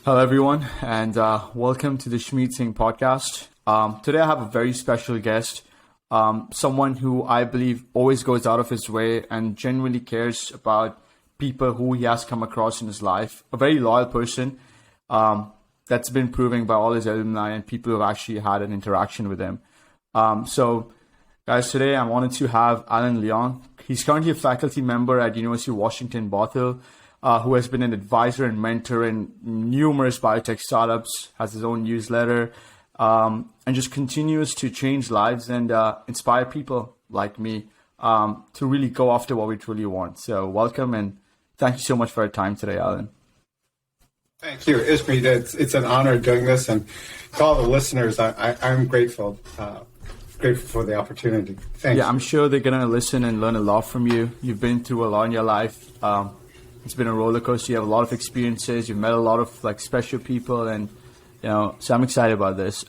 Hello, everyone, and welcome to the Shmeet Singh podcast. Today, I have a very special guest, someone who I believe always goes out of his way and genuinely cares about people who he has come across in his life. A very loyal person that's been proving by all his alumni and people who have actually had an interaction with him. Guys, today I'm honored to have Alan Leong. He's currently a faculty member at University of Washington, Bothell, who has been an advisor and mentor in numerous biotech startups, has his own newsletter, and just continues to change lives and inspire people like me to really go after what we truly want. So welcome, and thank you so much for your time today, Alan. Thank you, Ishmeet. It's an honor doing this, and to all the listeners, I'm grateful. Grateful for the opportunity. Thank you. I'm sure they're going to listen and learn a lot from you. You've been through a lot in your life. It's been a roller coaster. You have a lot of experiences. You've met a lot of special people, and so I'm excited about this.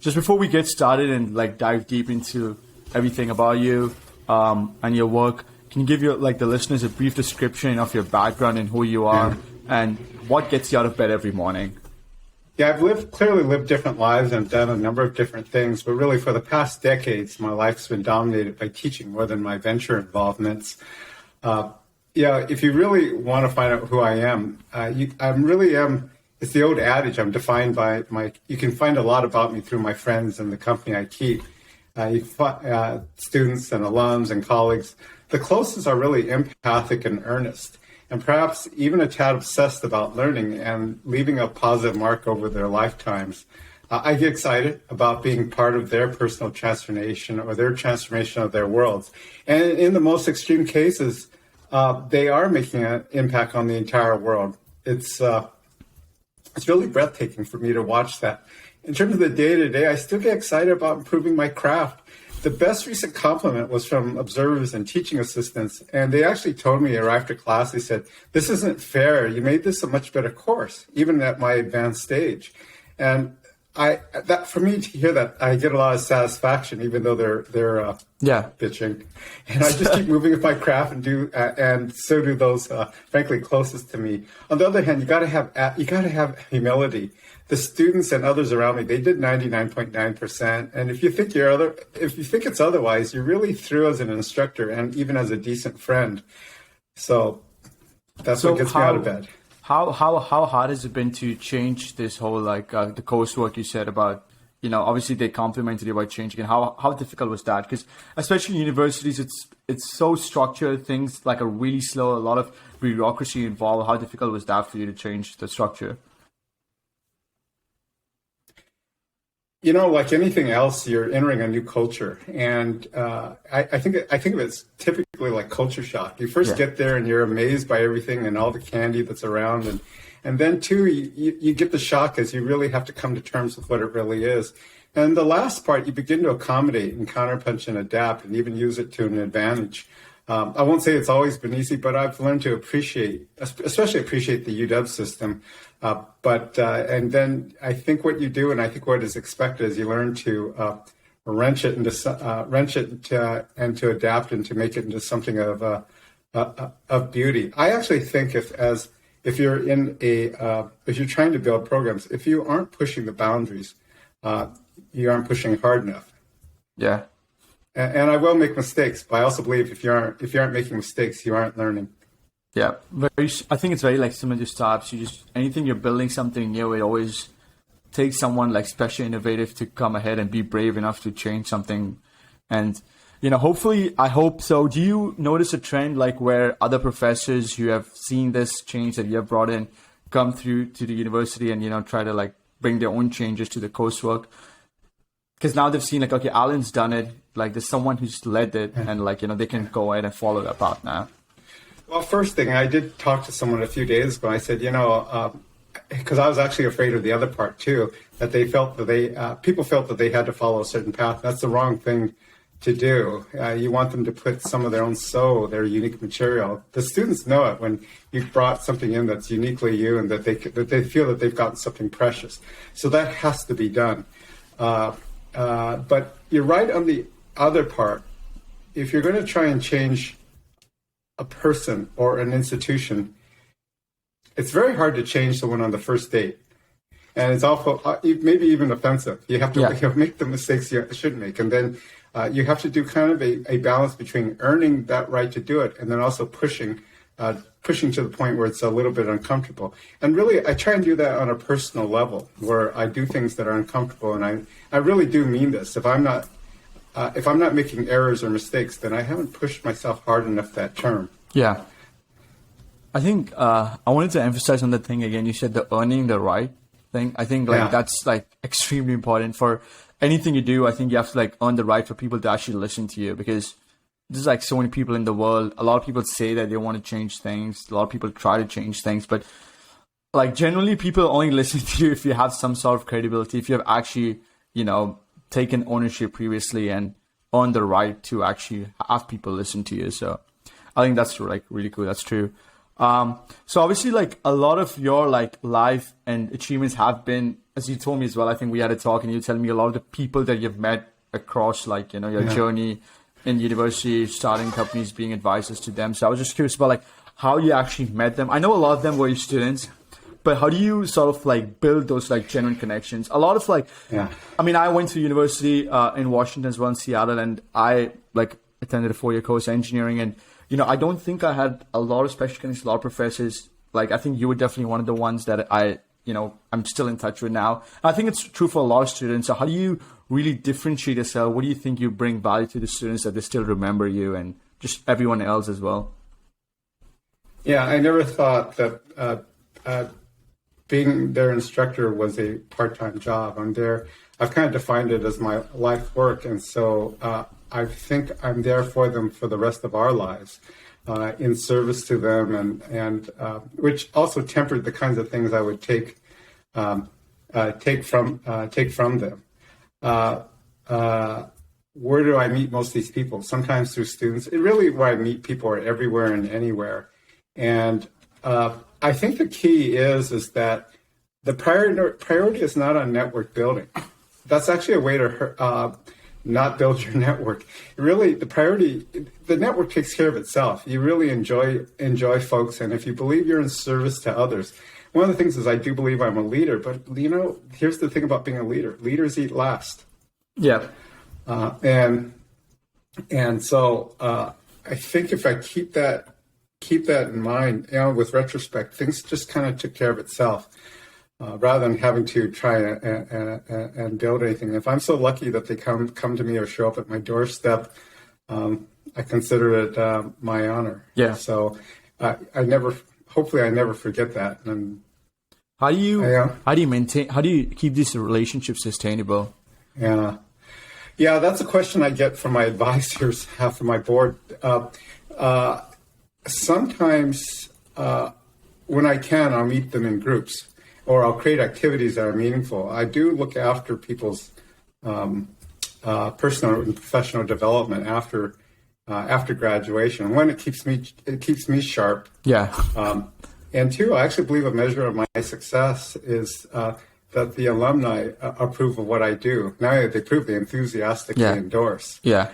Just before we get started and dive deep into everything about you and your work, can you give the listeners a brief description of your background and who you are and what gets you out of bed every morning? Yeah, I've clearly lived different lives and done a number of different things, but really for the past decades, my life's been dominated by teaching more than my venture involvements. If you really want to find out who I am, it's the old adage, I'm defined by you can find a lot about me through my friends and the company I keep. Students and alums and colleagues. The closest are really empathic and earnest, and perhaps even a tad obsessed about learning and leaving a positive mark over their lifetimes. I get excited about being part of their personal transformation or their transformation of their worlds. And in the most extreme cases, they are making an impact on the entire world. It's really breathtaking for me to watch that. In terms of the day-to-day, I still get excited about improving my craft. The best recent compliment was from observers and teaching assistants, and they actually told me after class, they said, "This isn't fair. You made this a much better course, even at my advanced stage." And for me to hear that, I get a lot of satisfaction, even though they're bitching, and I just keep moving with my craft and so do those frankly closest to me. On the other hand, you got to have humility. The students and others around me, they did 99.9%, and if you think it's otherwise, you're really through as an instructor and even as a decent friend. So that's what gets me out of bed. How hard has it been to change this whole the coursework you said about, obviously they complimented you about changing it. How difficult was that? Because especially in universities, it's so structured. Things are really slow, a lot of bureaucracy involved. How difficult was that for you to change the structure? Like anything else, you're entering a new culture, and I think of it as typically like culture shock. You first get there, and you're amazed by everything and all the candy that's around, and then too, you get the shock as you really have to come to terms with what it really is. And the last part, you begin to accommodate and counterpunch and adapt, and even use it to an advantage. I won't say it's always been easy, but I've learned to especially appreciate the UW system. And then I think what you do, and I think what is expected, is you learn to wrench it and to adapt and to make it into something of beauty. I actually think if you're trying to build programs, if you aren't pushing the boundaries, you aren't pushing hard enough. Yeah. And I will make mistakes, but I also believe if you aren't making mistakes, you aren't learning. Yeah, I think it's very similar to startups. Anything you're building something new, it always takes someone special innovative to come ahead and be brave enough to change something. And hopefully, I hope so. Do you notice a trend where other professors who have seen this change that you have brought in come through to the university and try to bring their own changes to the coursework? Because now they've seen okay, Alan's done it. There's someone who's led it, and they can go ahead and follow that path now. Well, first thing, I did talk to someone a few days ago. I said, because I was actually afraid of the other part too, that people felt that they had to follow a certain path. That's the wrong thing to do. You want them to put some of their own their unique material. The students know it when you've brought something in that's uniquely you, and that they feel that they've gotten something precious. So that has to be done. But you're right on the other part. If you're going to try and change a person or an institution, it's very hard to change someone on the first date. And it's awful, maybe even offensive. You have to make the mistakes you shouldn't make. And then you have to do kind of a balance between earning that right to do it and then also pushing to the point where it's a little bit uncomfortable. And really, I try and do that on a personal level where I do things that are uncomfortable. And I really do mean this. If I'm not making errors or mistakes, then I haven't pushed myself hard enough that term. Yeah. I think I wanted to emphasize on that thing again. You said the earning the right thing. I think that's like extremely important for anything you do. I think you have to like earn the right for people to actually listen to you, because there's like so many people in the world. A lot of people say that they want to change things. A lot of people try to change things, but like generally people only listen to you if you have some sort of credibility, if you have actually, taken ownership previously and earned the right to actually have people listen to you. So I think that's like really cool. That's true. So obviously like a lot of your like life and achievements have been, as you told me as well, I think we had a talk and you telling me a lot of the people that you've met across like, your journey in university, starting companies, being advisors to them. So I was just curious about like how you actually met them. I know a lot of them were your students, but how do you sort of like build those like genuine connections? A lot of like, I mean, I went to university in Washington as well, in Seattle, and I like attended a 4-year course in engineering. And, I don't think I had a lot of special connections, a lot of professors. Like, I think you were definitely one of the ones that I'm still in touch with now. I think it's true for a lot of students. So how do you really differentiate yourself? What do you think you bring value to the students that they still remember you and just everyone else as well? Yeah, I never thought that being their instructor was a part-time job. I've kind of defined it as my life work. And so I think I'm there for them for the rest of our lives, in service to them, and which also tempered the kinds of things I would take from them. Where do I meet most of these people? Sometimes through students. Where I meet people are everywhere and anywhere. And I think the key is that the priority is not on network building. That's actually a way to not build your network. Really, the network takes care of itself. You really enjoy folks, and if you believe you're in service to others. One of the things is I do believe I'm a leader, but here's the thing about being a leader. Leaders eat last. Yeah. And so I think if I keep that in mind, with retrospect, things just kind of took care of itself, rather than having to try and build anything. If I'm so lucky that they come to me or show up at my doorstep, I consider it my honor. Yeah. So hopefully I never forget that. And how do you keep these relationships sustainable? Yeah, that's a question I get from my advisors, from my board. Sometimes when I can, I'll meet them in groups, or I'll create activities that are meaningful. I do look after people's personal and professional development after graduation. One, it keeps me sharp. Yeah. And two, I actually believe a measure of my success is that the alumni approve of what I do. Not only they approve, they enthusiastically endorse. Yeah.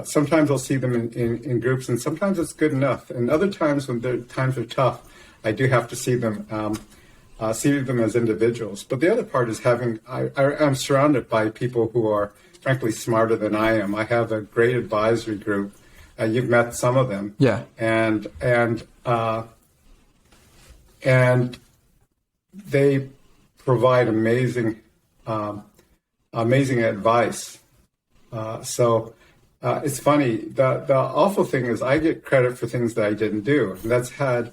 Sometimes I'll see them in groups, and sometimes it's good enough. And other times when times are tough, I do have to see them as individuals. But the other part is I'm surrounded by people who are frankly smarter than I am. I have a great advisory group. You've met some of them. Yeah. And they provide amazing advice. It's funny. The awful thing is I get credit for things that I didn't do, and that's had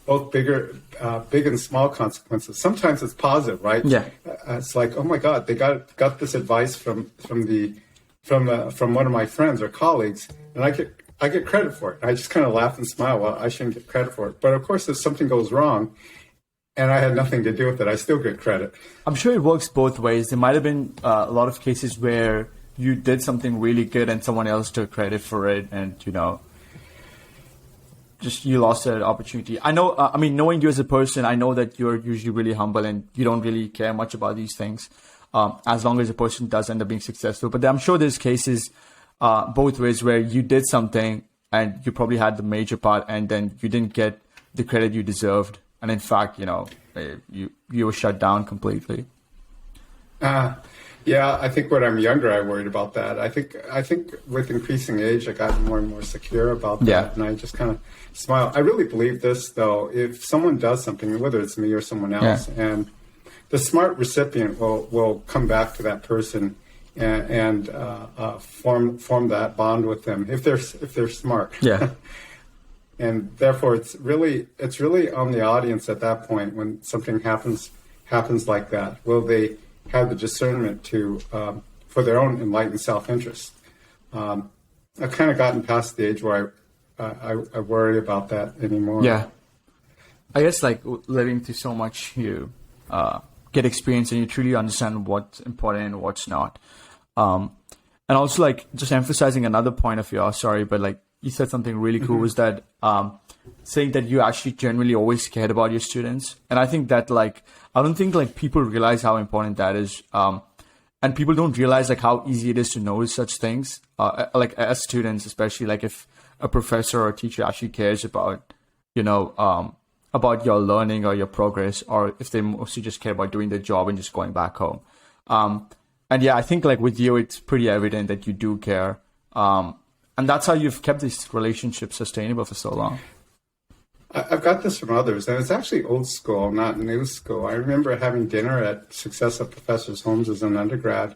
both big and small consequences. Sometimes it's positive, right? Yeah. It's like, oh my God, they got this advice from one of my friends or colleagues, and I get credit for it. I just kind of laugh and smile. Well, I shouldn't get credit for it. But of course, if something goes wrong, and I had nothing to do with it, I still get credit. I'm sure it works both ways. There might have been a lot of cases where you did something really good and someone else took credit for it, and just you lost that opportunity. I know, knowing you as a person, I know that you're usually really humble and you don't really care much about these things, as long as a person does end up being successful. But I'm sure there's cases both ways where you did something and you probably had the major part, and then you didn't get the credit you deserved, and in fact, you were shut down completely. Yeah, I think when I'm younger, I worried about that. I think with increasing age, I got more and more secure about that, and I just kind of smile. I really believe this, though. If someone does something, whether it's me or someone else, and the smart recipient will come back to that person and form that bond with them if they're smart. Yeah. And therefore, it's really on the audience at that point when something happens like that. Will they have the discernment to for their own enlightened self-interest? I've kind of gotten past the age where I worry about that anymore. Yeah, I guess like living through so much, you get experience and you truly understand what's important and what's not. And also like just emphasizing another point of yours. Sorry, but like you said something really cool was that saying that you actually genuinely always cared about your students. And I think that like I don't think like people realize how important that is. And people don't realize like how easy it is to notice such things. Like as students, especially like if a professor or a teacher actually cares about, about your learning or your progress, or if they mostly just care about doing their job and just going back home. And yeah, I think like with you, it's pretty evident that you do care. And that's how you've kept this relationship sustainable for so long. I've got this from others, and it's actually old school, not new school. I remember having dinner at successive professors' homes as an undergrad,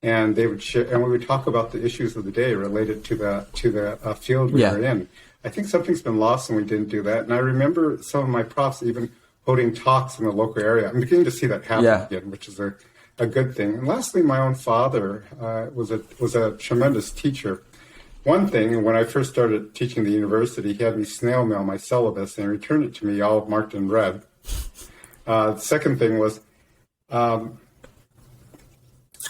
and they would share, and we would talk about the issues of the day related to the field we were in. I think something's been lost and we didn't do that. And I remember some of my profs even holding talks in the local area. I'm beginning to see that happen again, which is a good thing. And lastly, my own father was a tremendous teacher. One thing, when I first started teaching the university, he had me snail mail my syllabus and returned it to me all marked in red. The second thing was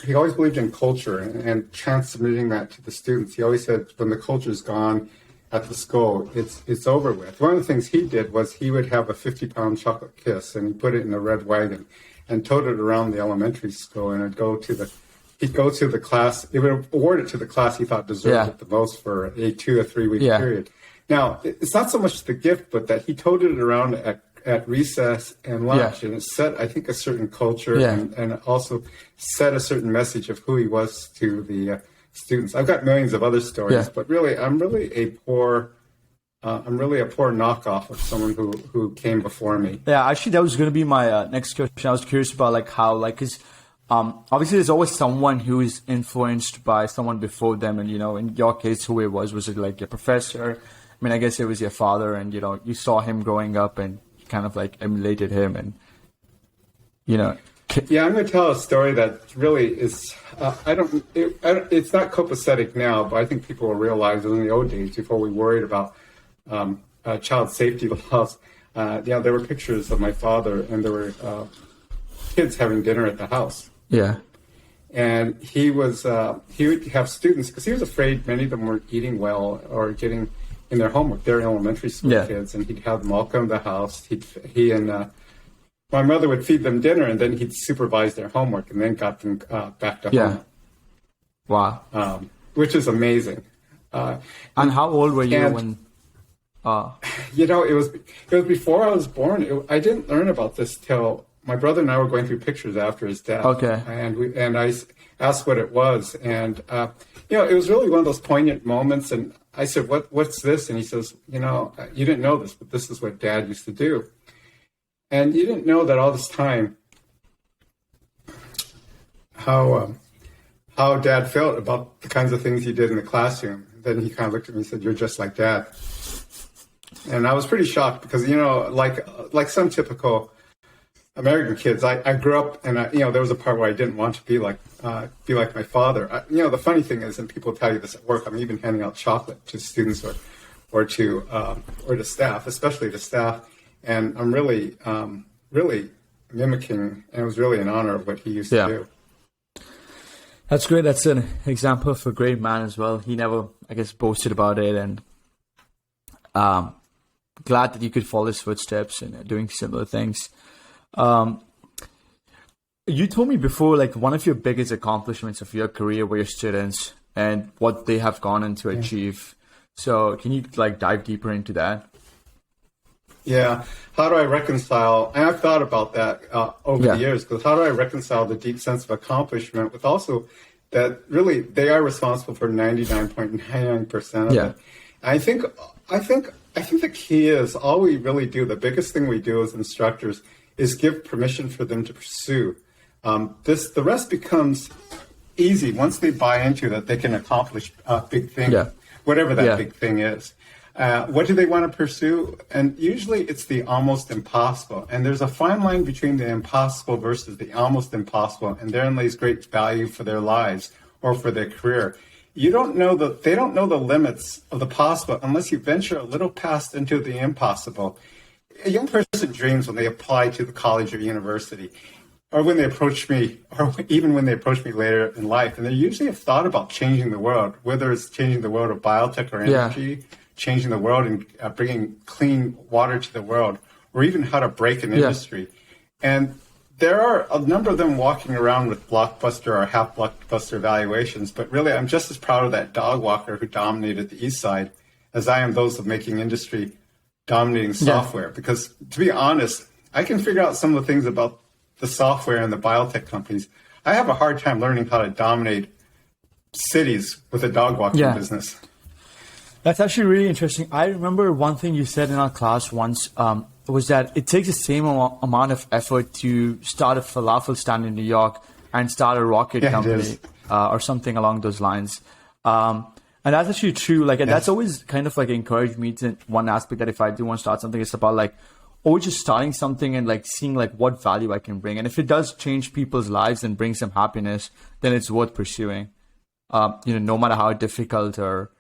he always believed in culture and transmitting that to the students. He always said, when the culture's gone at the school, it's over with. One of the things he did was he would have a 50-pound chocolate kiss, and he put it in a red wagon and towed it around the elementary school, and he'd go to the class. He would award it to the class he thought deserved it the most for a 2 or 3 week period. Now, it's not so much the gift, but that he toted it around at recess and lunch, and it set, I think, a certain culture and also set a certain message of who he was to the students. I've got millions of other stories, but really, I'm really a poor knockoff of someone who came before me. Yeah, actually, that was going to be my next question. I was curious about like how, like, because obviously there's always someone who is influenced by someone before them, and in your case, who it was it like your professor? I mean, I guess it was your father, and you saw him growing up, and you kind of like emulated him, and Yeah, I'm going to tell a story that really is, it's not copacetic now, but I think people will realize in the old days, before we worried about child safety laws, there were pictures of my father, and there were kids having dinner at the house. Yeah. And he would have students, because he was afraid many of them weren't eating well or getting in their homework. They're elementary school kids, and he'd have them all come to the house. He and my mother would feed them dinner, and then he'd supervise their homework, and then got them back to home. Wow. Which is amazing. And how old were you when? It was before I was born. I didn't learn about this till my brother and I were going through pictures after his death. Okay. And I asked what it was, and it was really one of those poignant moments. And I said, "What's this?" And he says, "You didn't know this, but this is what Dad used to do." And you didn't know that all this time how Dad felt about the kinds of things he did in the classroom. Then he kind of looked at me and said, "You're just like Dad." And I was pretty shocked because, like some typical American kids, I grew up and there was a part where I didn't want to be like my father. The funny thing is, and people tell you this at work, I'm even handing out chocolate to students or to staff, especially to staff. And I'm really mimicking, and it was really an honor of what he used to do. That's great. That's an example of a great man as well. He never, I guess, boasted about it, and glad that you could follow his footsteps and doing similar things. You told me before, like, one of your biggest accomplishments of your career were your students and what they have gone on to achieve. So can you like dive deeper into that? Yeah. How do I reconcile? And I've thought about that over Yeah. the years, because how do I reconcile the deep sense of accomplishment with also that really they are responsible for 99.99% of Yeah. it. I think the key is all we really do, the biggest thing we do as instructors is give permission for them to pursue. The rest becomes easy once they buy into that they can accomplish a big thing, Yeah. whatever that Yeah. big thing is. What do they want to pursue? And usually it's the almost impossible. And there's a fine line between the impossible versus the almost impossible. And therein lays great value for their lives or for their career. They don't know the limits of the possible unless you venture a little past into the impossible. A young person dreams when they apply to the college or university, or when they approach me, or even when they approach me later in life. And they usually have thought about changing the world, whether it's changing the world of biotech or energy, changing the world and bringing clean water to the world, or even how to break an industry. And there are a number of them walking around with blockbuster or half blockbuster valuations, but really I'm just as proud of that dog walker who dominated the East Side as I am those of making industry dominating software. Because to be honest, I can figure out some of the things about the software and the biotech companies. I have a hard time learning how to dominate cities with a dog walking business. That's actually really interesting. I remember one thing you said in our class once was that it takes the same amount of effort to start a falafel stand in New York and start a rocket company or something along those lines. And that's actually true. Like, and that's always kind of like encouraged me to one aspect that if I do want to start something, it's about like always just starting something and like seeing like what value I can bring. And if it does change people's lives and bring some happiness, then it's worth pursuing. No matter how difficult or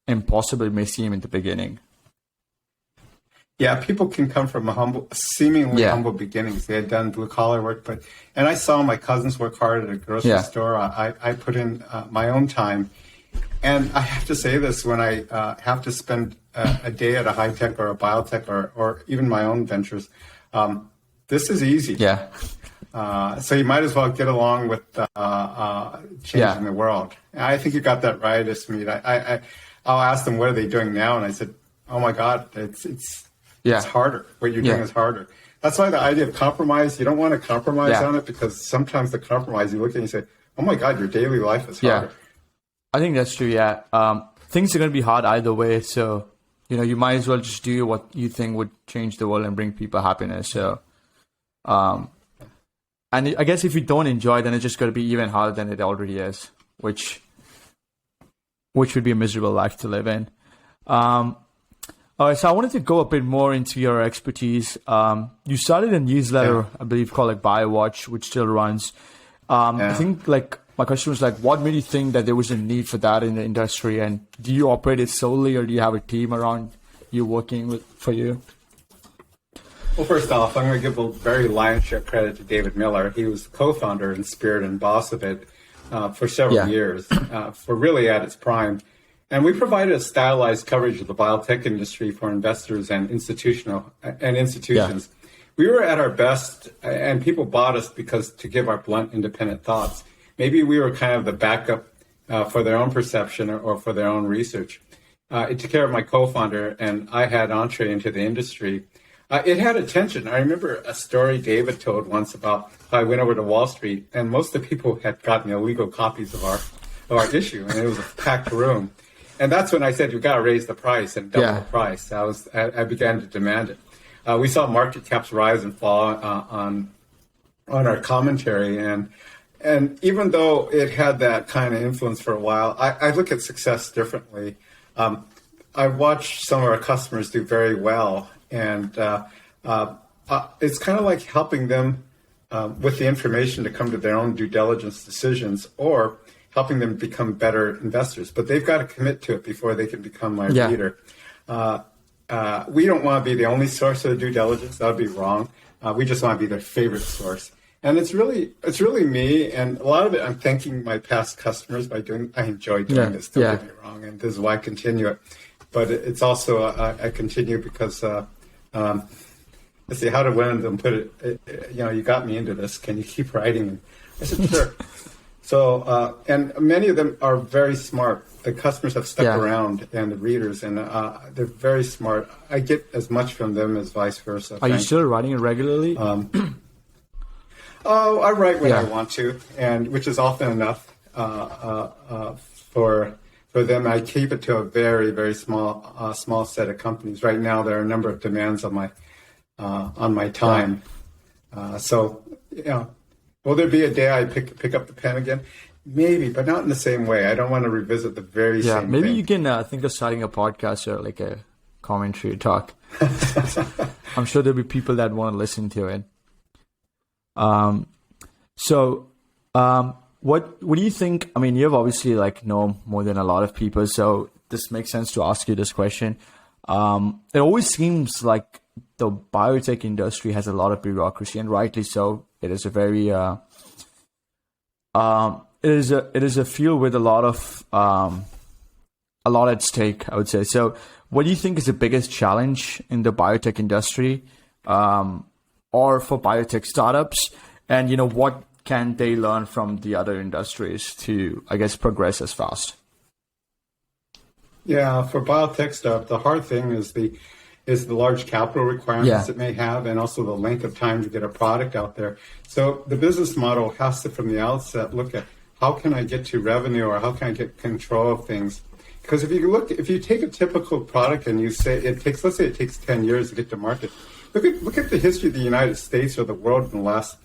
impossible it may seem in the beginning. Yeah, people can come from seemingly humble beginnings. They had done blue collar work, and I saw my cousins work hard at a grocery store. I put in my own time, and I have to say this: when I have to spend a day at a high tech or a biotech or even my own ventures, this is easy. Yeah. So you might as well get along with changing the world. And I think you got that right, Ismeet. I'll ask them, what are they doing now? And I said, oh my God, it's harder. What you're doing is harder. That's why the idea of compromise, you don't want to compromise on it, because sometimes the compromise, you look at it and you say, oh my God, your daily life is harder. I think that's true, things are going to be hard either way. So, you might as well just do what you think would change the world and bring people happiness. So, and I guess if you don't enjoy it, then it's just going to be even harder than it already is, which would be a miserable life to live in. All right, so I wanted to go a bit more into your expertise. You started a newsletter, I believe, called like BioWatch, which still runs. I think like my question was like, what made you think that there was a need for that in the industry? And do you operate it solely, or do you have a team around you working for you? Well, first off, I'm going to give a very lion's share credit to David Miller. He was the co-founder and spirit and boss of it for several years, for really at its prime. And we provided a stylized coverage of the biotech industry for investors and institutions. We were at our best, and people bought us because to give our blunt, independent thoughts. Maybe we were kind of the backup for their own perception or for their own research. It took care of my co-founder, and I had entree into the industry. It had attention. I remember a story David told once about how I went over to Wall Street, and most of the people had gotten illegal copies of our issue, and it was a packed room. And that's when I said, you've got to raise the price and double the price. I began to demand it. We saw market caps rise and fall on our commentary, and even though it had that kind of influence for a while, I look at success differently. I watched some of our customers do very well, and it's kind of like helping them with the information to come to their own due diligence decisions, or helping them become better investors. But they've got to commit to it before they can become my reader. We don't want to be the only source of due diligence. That would be wrong. We just want to be their favorite source. And it's really me. And a lot of it, I'm thanking my past customers by doing. I enjoy doing this. Don't get me wrong. And this is why I continue it. But it's also I continue because let's see, how did one of them put it? You got me into this. Can you keep writing? And I said, sure. And many of them are very smart. The customers have stuck Yeah. around, and the readers, and they're very smart. I get as much from them as vice versa. Are you still writing it regularly? Oh, I write when I Yeah. want to, and which is often enough for them. I keep it to a very, very small set of companies. Right now, there are a number of demands on my time. So, will there be a day I pick up the pen again? Maybe, but not in the same way. I don't want to revisit the very same Maybe thing. you can think of starting a podcast or like a commentary talk. I'm sure there'll be people that want to listen to it. What do you think? I mean, you've obviously know more than a lot of people, so this makes sense to ask you this question. It always seems like the biotech industry has a lot of bureaucracy, and rightly so. It is a very it is a field with a lot at stake, I would say. So, what do you think is the biggest challenge in the biotech industry, or for biotech startups? And what can they learn from the other industries to, I guess, progress as fast? Yeah, for biotech stuff, the hard thing is the large capital requirements it may have, and also the length of time to get a product out there. So the business model has to, from the outset, look at how can I get to revenue, or how can I get control of things? Because if you take a typical product and you say let's say it takes 10 years to get to market. Look at the history of the United States or the world in the last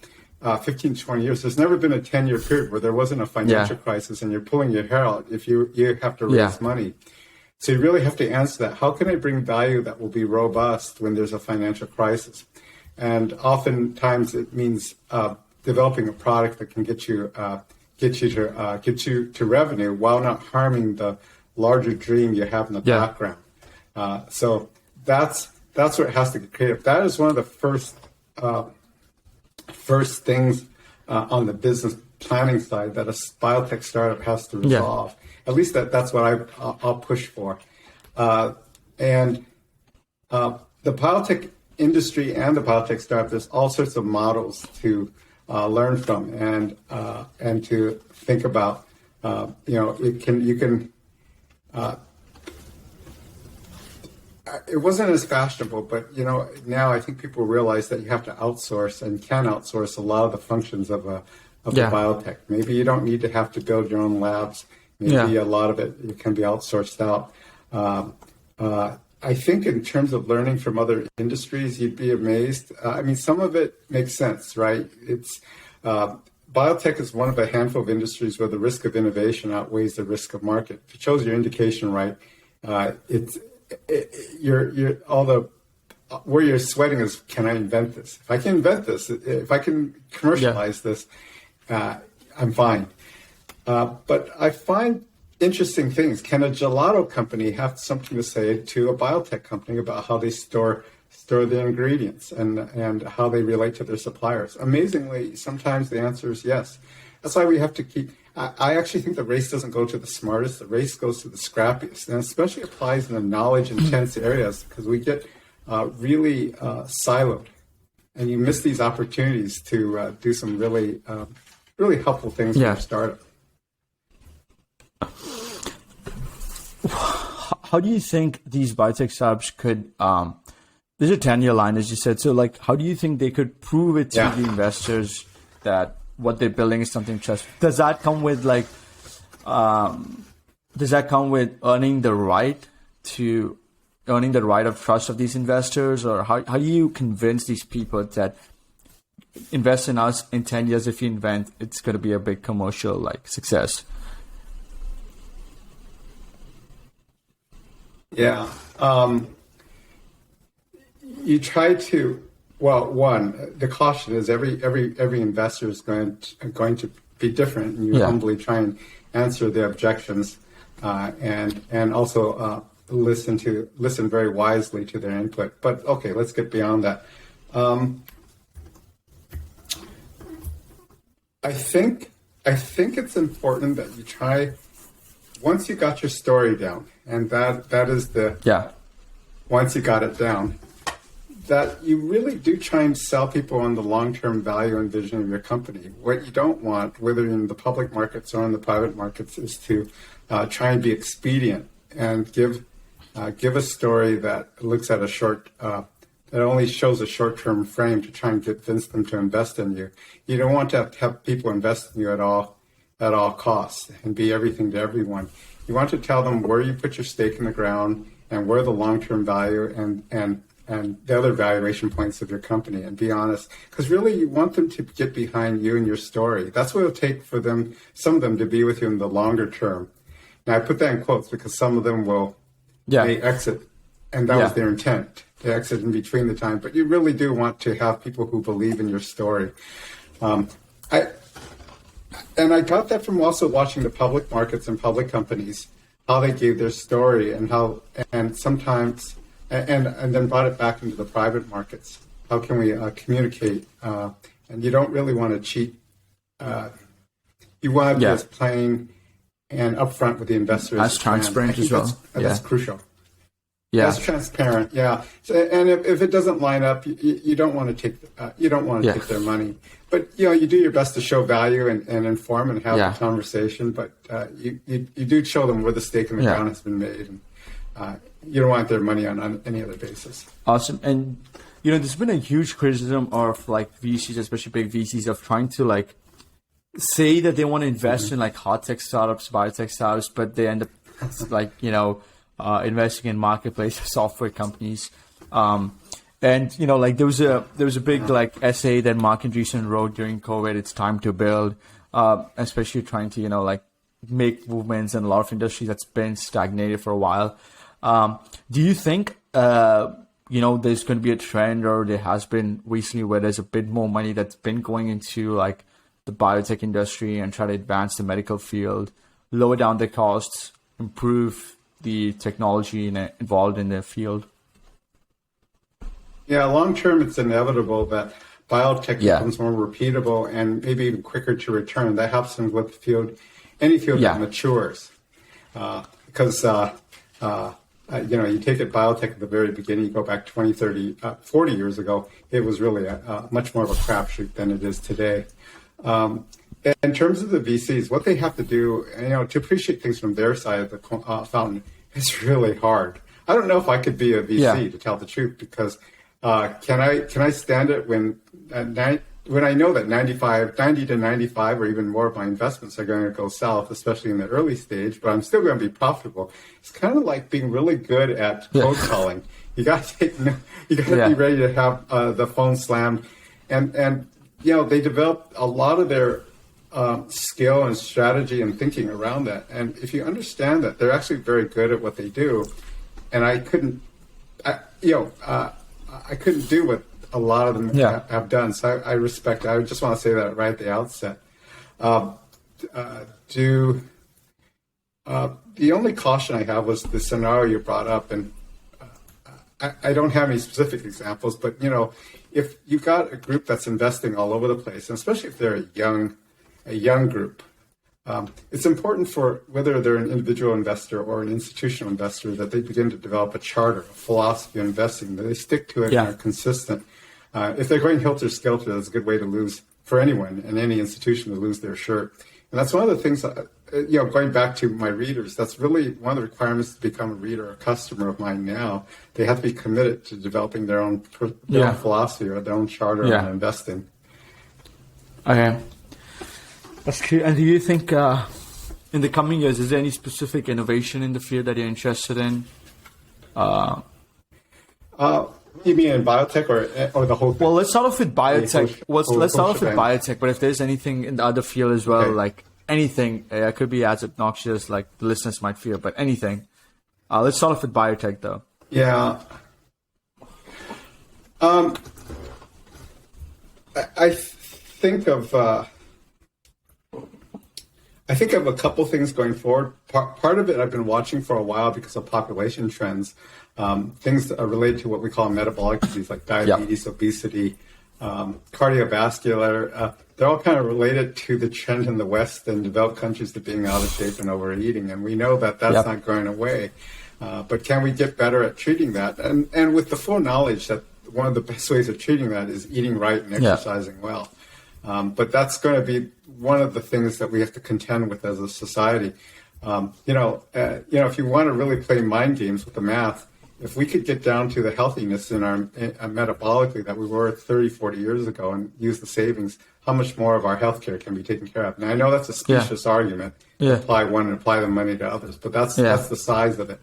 15, 20 years. There's never been a 10-year period where there wasn't a financial crisis and you're pulling your hair out if you have to raise money. So you really have to answer that. How can I bring value that will be robust when there's a financial crisis? And oftentimes it means developing a product that can get you to revenue while not harming the larger dream you have in the background. So that's where it has to get creative. That is one of the first things on the business planning side that a biotech startup has to resolve. At least that's what I'll push for. And the biotech industry and the biotech startup, there's all sorts of models to learn from and to think about. It wasn't as fashionable, but now I think people realize that you have to outsource and can outsource a lot of the functions of the biotech. Maybe you don't need to have to build your own labs. Maybe a lot of it can be outsourced out. I think in terms of learning from other industries, you'd be amazed. I mean, some of it makes sense, right? Biotech is one of a handful of industries where the risk of innovation outweighs the risk of market. If it shows your indication right, where you're sweating is, can I invent this? If I can invent this, if I can commercialize this, I'm fine. But I find interesting things. Can a gelato company have something to say to a biotech company about how they store their ingredients and how they relate to their suppliers? Amazingly, sometimes the answer is yes. That's why we have to keep. I actually think the race doesn't go to the smartest. The race goes to the scrappiest, and especially applies in the knowledge-intense areas, because we get really siloed, and you miss these opportunities to do some really helpful things for your startup. How do you think these biotech startups could, there's a 10-year line, as you said, so how do you think they could prove it to the investors that what they're building is something trust? Does that come with earning the right of trust of these investors? Or how do you convince these people that invest in us in 10 years, if you invent, it's going to be a big commercial success? Yeah. You try to, one, the caution is every investor is going to be different, and you humbly try and answer their objections, and also listen very wisely to their input. But okay, let's get beyond that. I think it's important that you try, once you got your story down, and that is once you got it down, that you really do try and sell people on the long-term value and vision of your company. What you don't want, whether in the public markets or in the private markets, is to try and be expedient and give a story that looks at that only shows a short-term frame to try and convince them to invest in you. You don't want to have people invest in you at all costs and be everything to everyone. You want to tell them where you put your stake in the ground and where the long-term value and the other valuation points of your company, and be honest. Because really, you want them to get behind you and your story. That's what it'll take for some of them to be with you in the longer term. Now, I put that in quotes because some of them may exit, and that was their intent, to exit in between the time. But you really do want to have people who believe in your story. I got that from also watching the public markets and public companies, how they gave their story and sometimes then brought it back into the private markets. How can we communicate? And you don't really want to cheat. You want to be as plain and upfront with the investors. As transparent as well. That's crucial. Yeah, as transparent. Yeah, so, and if it doesn't line up, you don't want to take take their money. But you do your best to show value and inform and have the conversation. But you do show them where the stake in the ground has been made, and you don't want their money on any other basis. Awesome. And there's been a huge criticism of VCs, especially big VCs, of trying to say that they want to invest in hot tech startups, biotech startups, but they end up investing in marketplace software companies. And there was a big essay that Mark Andreessen wrote during COVID. It's time to build, especially trying to make movements in a lot of industries that's been stagnated for a while. Do you think there's going to be a trend, or there has been recently, where there's a bit more money that's been going into the biotech industry and try to advance the medical field, lower down the costs, improve the technology involved in the field? Yeah, long term, it's inevitable that biotech becomes more repeatable and maybe even quicker to return. That helps them with the field, any field that matures. Because, you take it biotech at the very beginning, you go back 20, 30, 40 years ago, it was really much more of a crapshoot than it is today. In terms of the VCs, what they have to do, to appreciate things from their side of the fountain, it's really hard. I don't know if I could be a VC, to tell the truth, because can I stand it when I know that 90 to 95 or even more of my investments are going to go south, especially in the early stage, but I'm still going to be profitable. It's kind of like being really good at cold calling. You got to be ready to have the phone slammed, and they developed a lot of their skill and strategy and thinking around that. And if you understand that, they're actually very good at what they do. And I couldn't do what a lot of them have done. So I respect it. I just want to say that right at the outset. The only caution I have was the scenario you brought up, and I don't have any specific examples, but if you've got a group that's investing all over the place, and especially if they're a young group, it's important for whether they're an individual investor or an institutional investor that they begin to develop a charter, a philosophy of investing, that they stick to it and are consistent. If they're going helter-skelter, that's a good way to lose, for anyone and any institution, to lose their shirt. And that's one of the things, going back to my readers, that's really one of the requirements to become a reader or a customer of mine now. They have to be committed to developing their own philosophy or their own charter on investing. Okay. That's clear. And do you think in the coming years, is there any specific innovation in the field that you're interested in? You mean in biotech or the whole thing? Well, let's start off with biotech. Let's start off with biotech, but if there's anything in the other field as well, anything, it could be as obnoxious like the listeners might feel, but anything. Let's start off with biotech, though. Yeah. I think of a couple things going forward. Part of it I've been watching for a while because of population trends. Things that are related to what we call metabolic disease, like diabetes, obesity, cardiovascular. They're all kind of related to the trend in the West and developed countries to being out of shape and overeating. And we know that that's not going away. But can we get better at treating that? And with the full knowledge that one of the best ways of treating that is eating right and exercising well. But that's going to be one of the things that we have to contend with as a society. If you want to really play mind games with the math, if we could get down to the healthiness in our metabolically that we were 30, 40 years ago and use the savings, how much more of our healthcare can be taken care of? Now, I know that's a specious argument. Apply one and apply the money to others, but that's the size of it.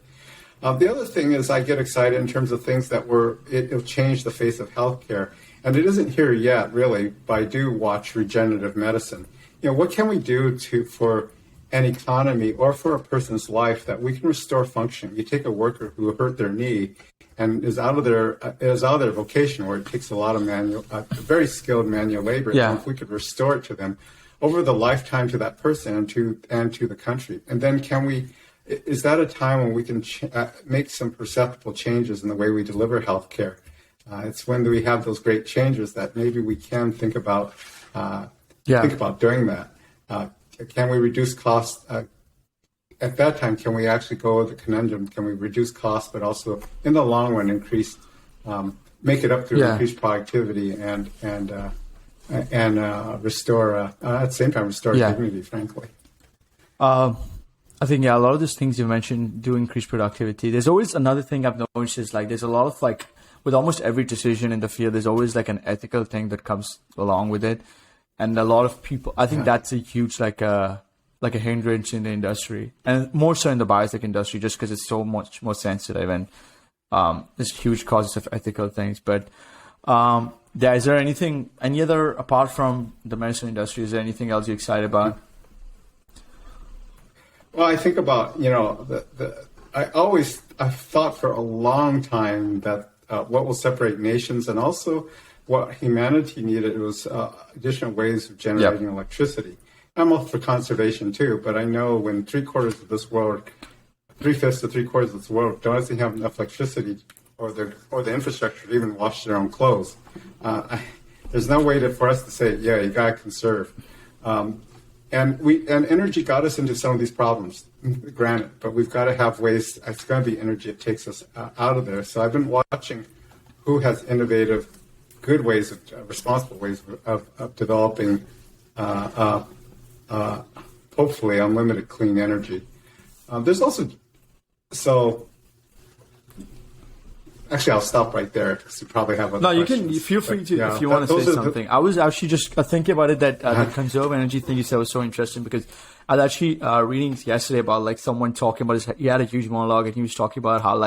The other thing is I get excited in terms of things that it'll change the face of healthcare. And it isn't here yet, really, but I do watch regenerative medicine. What can we do for an economy or for a person's life that we can restore function? You take a worker who hurt their knee and is out of their vocation, where it takes a lot of very skilled manual labor. Yeah. And if we could restore it to them over the lifetime to that person and to the country, and then is that a time when we can make some perceptible changes in the way we deliver healthcare? It's when we have those great changes that maybe we can think about doing that. Can we reduce costs? At that time, can we actually go with the conundrum? Can we reduce costs, but also in the long run make it up through increased productivity and restore at the same time restore dignity? Frankly, I think a lot of these things you mentioned do increase productivity. There's always another thing I've noticed is there's a lot of with almost every decision in the field, there's always an ethical thing that comes along with it. And a lot of people, I think that's a huge, a hindrance in the industry, and more so in the biotech industry, just because it's so much more sensitive and there's huge causes of ethical things. But is there any other, apart from the medicine industry, is there anything else you're excited about? Well, I think about, I've thought for a long time that what will separate nations and also what humanity needed was additional ways of generating electricity. I'm all for conservation too, but I know when 3/4 of this world, 3/5 to 3/4 of this world don't actually have enough electricity or the infrastructure to even wash their own clothes, there's no way for us to say, you gotta conserve. And energy got us into some of these problems, granted, but we've got to have ways. It's going to be energy that takes us out of there. So I've been watching who has innovative, good ways responsible ways of developing, hopefully, unlimited clean energy. There's also, actually, I'll stop right there because you probably have other questions. No, you can feel free to if you want to say something. I was actually just thinking about it that the conserve energy thing you said was so interesting because I was actually reading yesterday about someone talking about he had a huge monologue and he was talking about how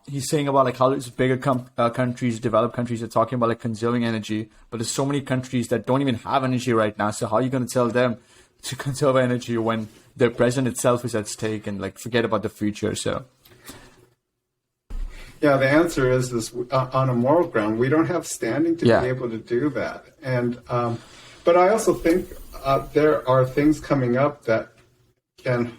he's saying about how there's bigger countries, developed countries are talking about conserving energy, but there's so many countries that don't even have energy right now. So how are you going to tell them to conserve energy when their present itself is at stake and forget about the future? So. Yeah, the answer is on a moral ground, we don't have standing to be able to do that. And but I also think there are things coming up that can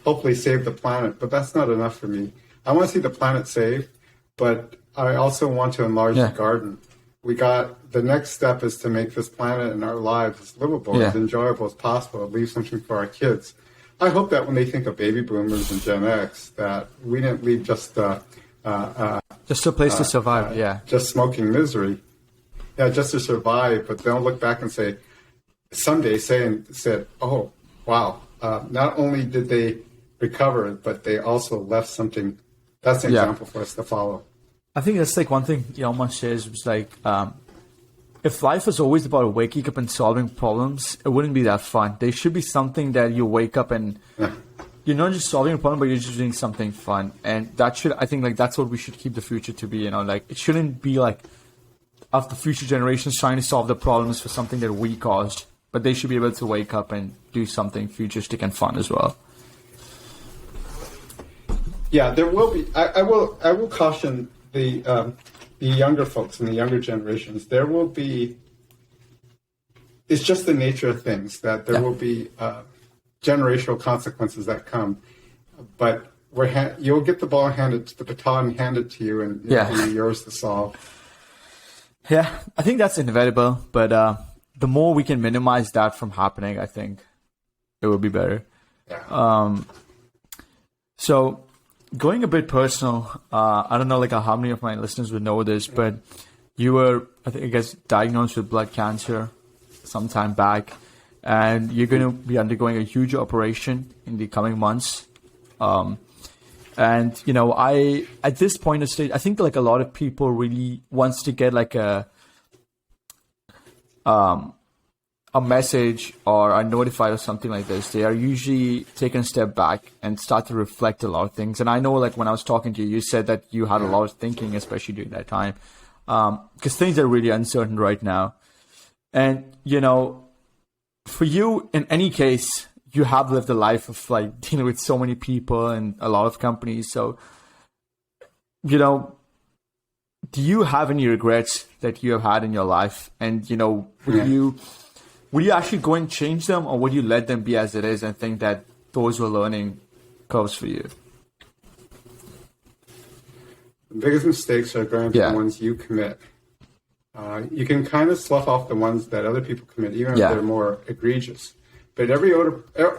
hopefully save the planet, but that's not enough for me. I want to see the planet saved, but I also want to enlarge the garden. The next step is to make this planet and our lives as livable, as enjoyable as possible, and leave something for our kids. I hope that when they think of baby boomers and Gen X, that we didn't leave just a place to survive, just smoking misery, just to survive. But don't look back and said, oh wow, not only did they recover, but they also left something. That's an example for us to follow. I think that's one thing Yelma says was if life was always about waking up and solving problems, it wouldn't be that fun. There should be something that you wake up and you're not just solving a problem, but you're just doing something fun. And that should, I think that's what we should keep the future to be, it shouldn't be of the future generations trying to solve the problems for something that we caused, but they should be able to wake up and do something futuristic and fun as well. Yeah, there will be. I will caution the younger folks and the younger generations. There will be. It's just the nature of things that there will be generational consequences that come, but you'll get the baton handed to you, and it'll be yours to solve. Yeah, I think that's inevitable, but the more we can minimize that from happening, I think it will be better. Yeah. So going a bit personal, I don't know like how many of my listeners would know this, but you were, I guess, diagnosed with blood cancer some time back, and you're going to be undergoing a huge operation in the coming months. And, you know, at this point of stage, I think like a lot of people really wants to get like a message or are notified of something like this. They are usually taking a step back and start to reflect a lot of things. And I know like when I was talking to you, you said that you had a lot of thinking, especially during that time, because things are really uncertain right now. And, you know, for you, in any case, you have lived a life of like dealing with so many people and a lot of companies. So, you know, do you have any regrets that you have had in your life? And, you know, would you actually go and change them, or would you let them be as it is and think that those were learning curves for you? The biggest mistakes are going to be the ones you commit. You can kind of slough off the ones that other people commit, even if they're more egregious. But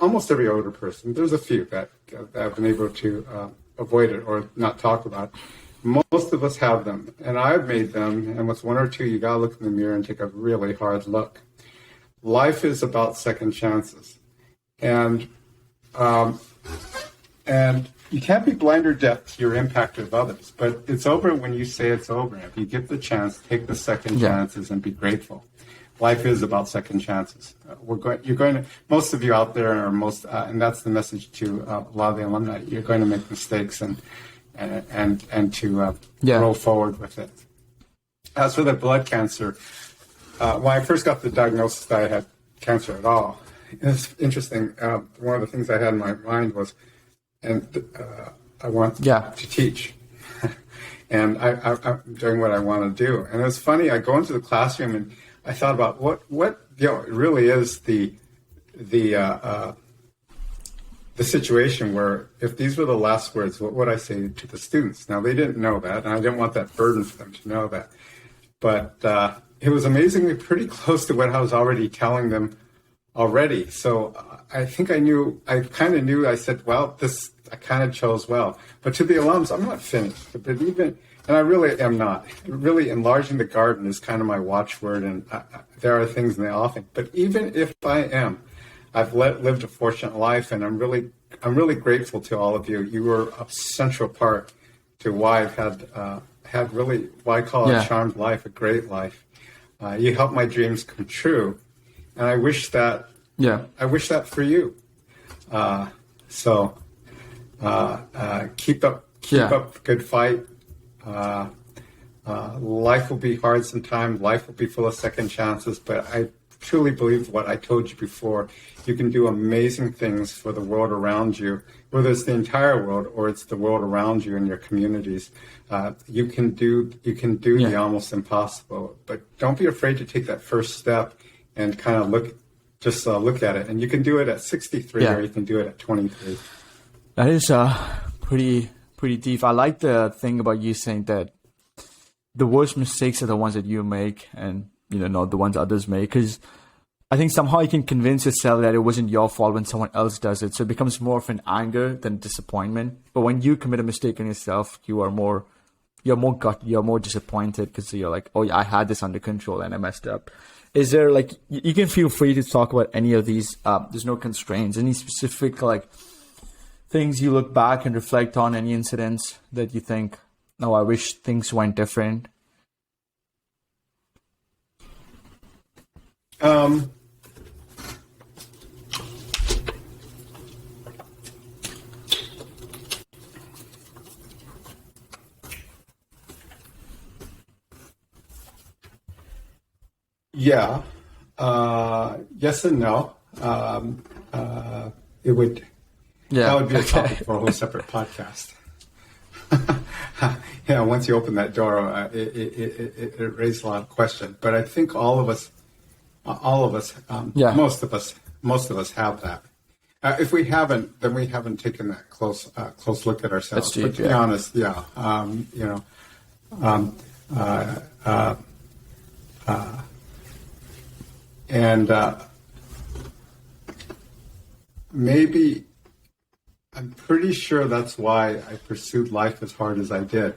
almost every older person, there's a few that have been able to avoid it or not talk about it. Most of us have them, and I've made them. And with one or two, you gotta look in the mirror and take a really hard look. Life is about second chances, and you can't be blind or deaf to your impact of others. But it's over when you say it's over. If you get the chance, take the second chances and be grateful. Life is about second chances. Most of you out there are and that's the message to a lot of the alumni. You're going to make mistakes and to roll forward with it. As for the blood cancer, when I first got the diagnosis that I had cancer at all, it's interesting. One of the things I had in my mind was, I want to teach. And I'm doing what I want to do. And it's funny, I go into the classroom and I thought about what it really is the situation where if these were the last words, what would I say to the students? Now, they didn't know that, and I didn't want that burden for them to know that. But it was amazingly pretty close to what I was already telling them already. So I think I said, well, I kind of chose well. But to the alums, I'm not finished. And I really am not. Really, enlarging the garden is kind of my watchword, and there are things in the offing. But even if I am, I've lived a fortunate life, and I'm really grateful to all of you. You were a central part to why I've had really what I call a charmed life, a great life. You helped my dreams come true, and I wish that. I wish that for you. So keep up the good fight. Life will be hard sometimes. Life will be full of second chances, but I truly believe what I told you before. You can do amazing things for the world around you, whether it's the entire world or it's the world around you and your communities. You can do the almost impossible, but don't be afraid to take that first step and kind of look at it. And you can do it at 63 or you can do it at 23. That is pretty deep. I like the thing about you saying that the worst mistakes are the ones that you make and, you know, not the ones others make. Because I think somehow you can convince yourself that it wasn't your fault when someone else does it. So it becomes more of an anger than disappointment. But when you commit a mistake on yourself, you're more disappointed because you're like, oh, yeah, I had this under control and I messed up. Is there like, you can feel free to talk about any of these. There's no constraints. Any specific like things you look back and reflect on, any incidents that you think, oh, I wish things went different? Yes and no. It would. That would be a topic for a whole separate podcast. Once you open that door, it raises a lot of questions. But I think all of us, most of us have that. If we haven't, then we haven't taken that close look at ourselves. But to be honest, I'm pretty sure that's why I pursued life as hard as I did,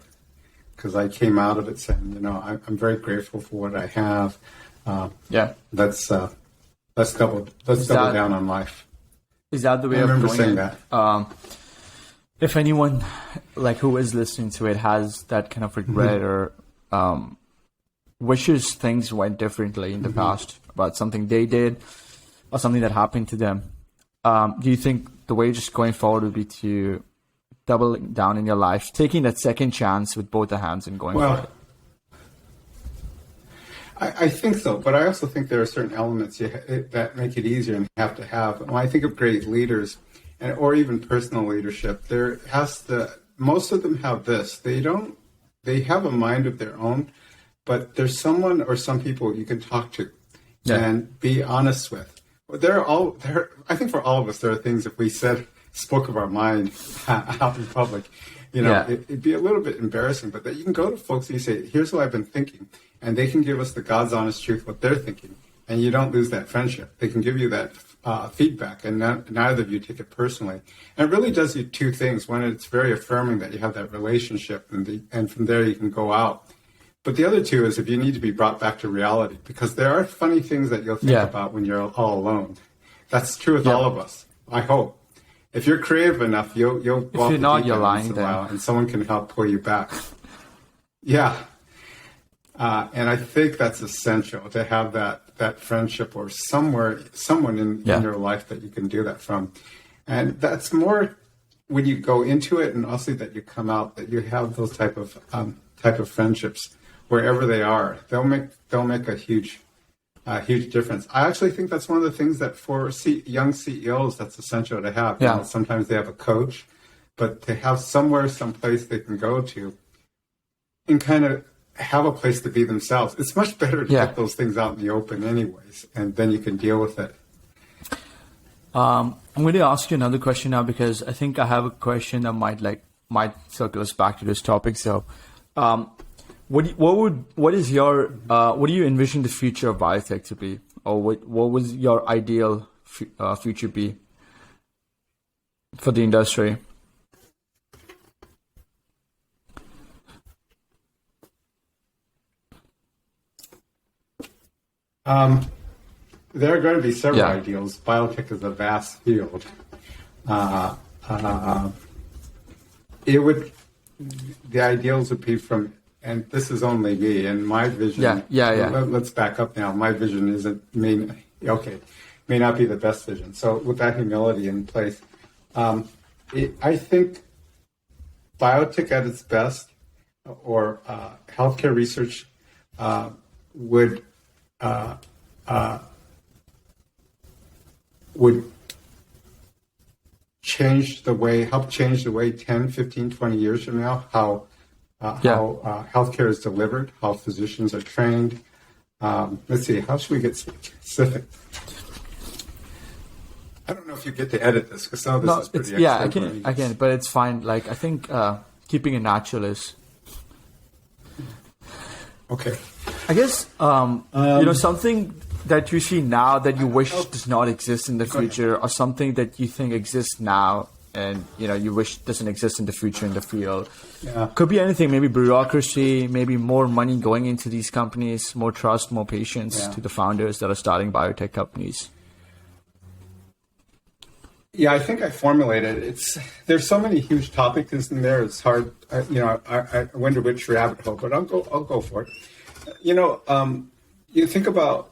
because I came out of it saying, I'm very grateful for what I have. Let's double down on life. Is that the way I remember of saying going that. If anyone who is listening to it has that kind of regret or wishes things went differently in the past about something they did or something that happened to them, do you think the way just going forward would be to double down in your life, taking that second chance with both the hands and going for it? I think so, but I also think there are certain elements that make it easier and have to have. When I think of great leaders, or even personal leadership, most of them have this. They have a mind of their own, but there's someone or some people you can talk to and be honest with. I think for all of us, there are things if we spoke of our mind out in public, it'd be a little bit embarrassing, but that you can go to folks and you say, here's what I've been thinking. And they can give us the God's honest truth, what they're thinking. And you don't lose that friendship. They can give you that feedback, and neither of you take it personally. And it really does you two things. One, it's very affirming that you have that relationship, and from there you can go out. But the other two is if you need to be brought back to reality, because there are funny things that you'll think about when you're all alone. That's true with all of us, I hope. If you're creative enough, you'll go off the deep end once in a while, and someone can help pull you back. Yeah. And I think that's essential to have that friendship or someone in your life that you can do that from. And that's more when you go into it, and also that you come out, that you have those type of friendships wherever they are. They'll make a huge difference. I actually think that's one of the things that for young CEOs that's essential to have. Yeah. Sometimes they have a coach, but to have someplace they can go to and kind of have a place to be themselves. It's much better to get those things out in the open anyways, and then you can deal with it. I'm going to ask you another question now, because I think I have a question that might circle us back to this topic. So, what do you envision the future of biotech to be, or what was your ideal future be for the industry? There are going to be several ideals. Biotech is a vast field. The ideals would be from, and this is only me and my vision. Let's back up now. My vision may not be the best vision. So with that humility in place, I think biotech at its best, or healthcare research, would help change the way 10, 15, 20 years from now, how healthcare is delivered, how physicians are trained. Let's see, how should we get specific? I don't know if you get to edit this, because some of this is pretty extensive. I can, but it's fine. I think keeping it natural is... Okay. I guess, something that you see now that you wish does not exist in the future, or something that you think exists now and, you wish doesn't exist in the future in the field. Yeah. Could be anything, maybe bureaucracy, maybe more money going into these companies, more trust, more patience to the founders that are starting biotech companies. Yeah, I think I formulated it. There's so many huge topics in there. It's hard. I went to which rabbit hole, but I'll go for it. You think about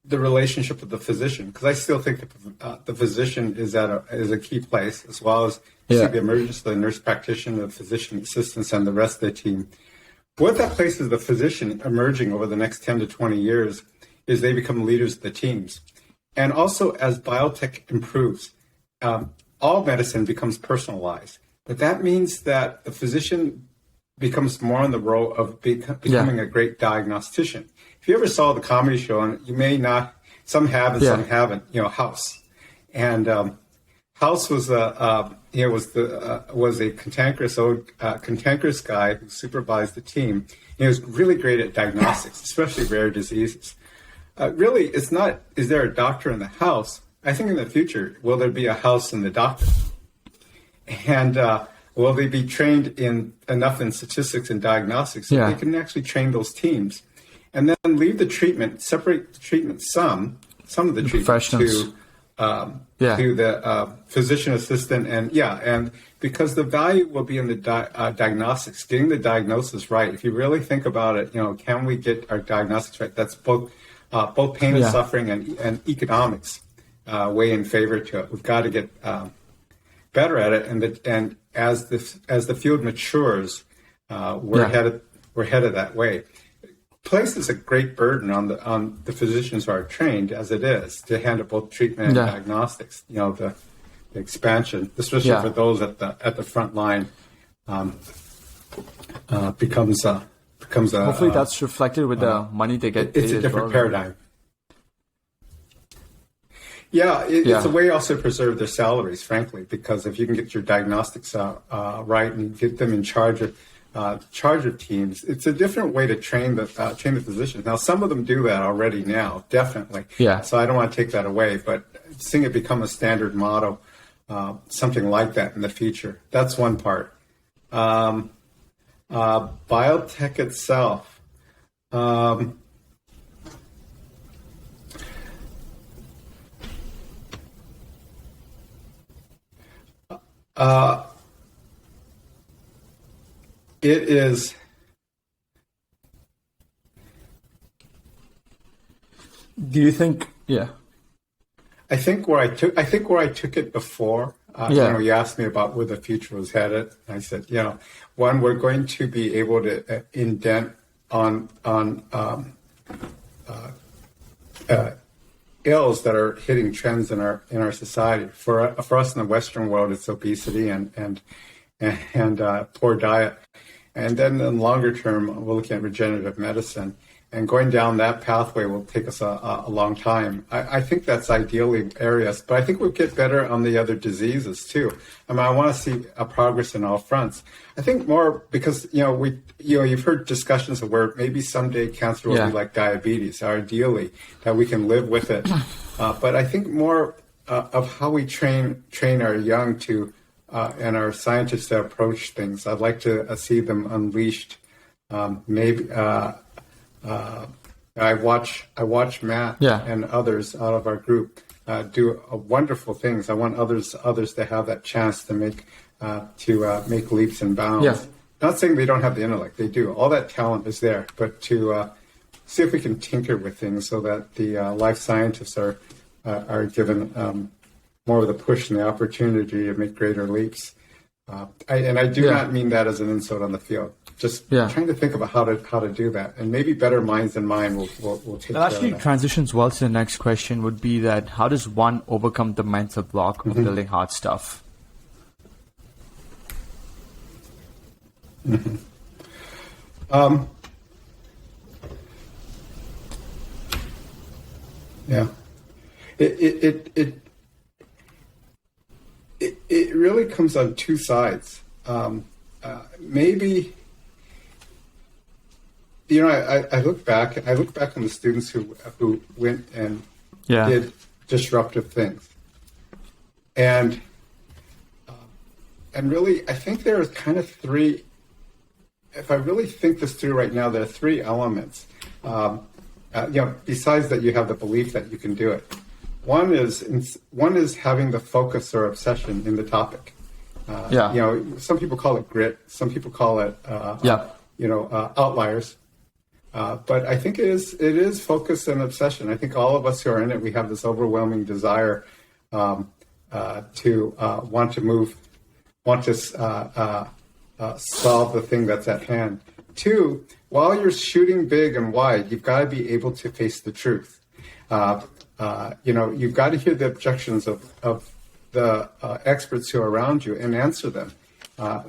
the relationship with the physician, because I still think that the physician is a key place, as well as the emergence of the nurse practitioner, the physician assistants, and the rest of the team. What that places the physician emerging over the next 10 to 20 years is they become leaders of the teams. And also, as biotech improves, all medicine becomes personalized. But that means that the physician becomes more in the role of becoming a great diagnostician. If you ever saw the comedy show, and you may not, some have and some haven't, House. And House was a cantankerous guy who supervised the team. And he was really great at diagnostics, especially rare diseases. Really, it's not, is there a doctor in the house? I think in the future, will there be a house in the doctor? And will they be trained enough in statistics and diagnostics so they can actually train those teams? And then leave the treatment, separate the treatment, some of the treatment to the physician assistant, and because the value will be in the diagnostics, getting the diagnosis right. If you really think about it, can we get our diagnostics right? That's both pain and suffering and economics weigh in favor to it. We've got to get better at it, and as the field matures, we're headed that way. Places a great burden on the physicians who are trained as it is to handle both treatment and diagnostics. The expansion, especially for those at the front line, becomes a. Hopefully, that's reflected with the money they get. It's a different paradigm. Yeah, it's a way also to preserve their salaries, frankly, because if you can get your diagnostics right and get them in charge of teams, it's a different way to train the physicians. Now, some of them do that already now, definitely. Yeah. So I don't want to take that away, but seeing it become a standard model, something like that in the future, that's one part. Biotech itself. It is. Do you think? Yeah. I think where I took it before. You asked me about where the future was headed. I said, one, we're going to be able to indent on ills that are hitting trends in our society. For us in the Western world, it's obesity and poor diet. And then in longer term, we're looking at regenerative medicine. And going down that pathway will take us a long time. I think that's ideally areas, but I think we'll get better on the other diseases too. I mean, I want to see a progress in all fronts. I think more because, you've heard discussions of where maybe someday cancer will be like diabetes, ideally, that we can live with it. But I think more of how we train our young to and our scientists to approach things. I'd like to see them unleashed. I watch Matt and others out of our group do wonderful things. I want others to have that chance to make leaps and bounds. Yeah. Not saying they don't have the intellect, they do. All that talent is there, but to see if we can tinker with things so that the life scientists are given more of the push and the opportunity to make greater leaps. I do not mean that as an insult on the field. Just trying to think about how to do that, and maybe better minds than mine will take care of that. Actually transitions well to the next question. Would be that how does one overcome the mental block of building hard stuff? It really comes on two sides. Maybe. I look back on the students who went and did disruptive things, and really, I think there are kind of three. If I really think this through right now, there are three elements. Besides that, you have the belief that you can do it. One is having the focus or obsession in the topic. Some people call it grit. Some people call it outliers. But I think it is focus and obsession. I think all of us who are in it, we have this overwhelming desire to want to solve the thing that's at hand. Two, while you're shooting big and wide, you've got to be able to face the truth. You've got to hear the objections of the experts who are around you and answer them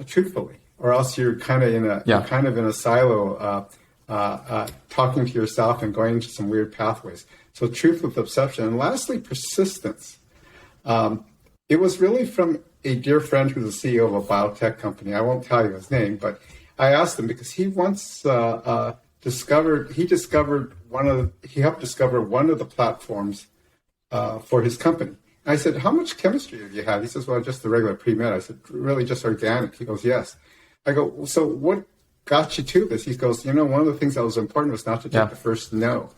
truthfully, or else you're kind of in a silo. Talking to yourself and going into some weird pathways. So truth with obsession. And lastly, persistence. It was really from a dear friend who's the CEO of a biotech company. I won't tell you his name, but I asked him because he once he helped discover one of the platforms for his company. I said, how much chemistry have you had? He says, well, just the regular pre-med. I said, really, just organic? He goes, yes. I go, so what got you to this? He goes, one of the things that was important was not to take the first no.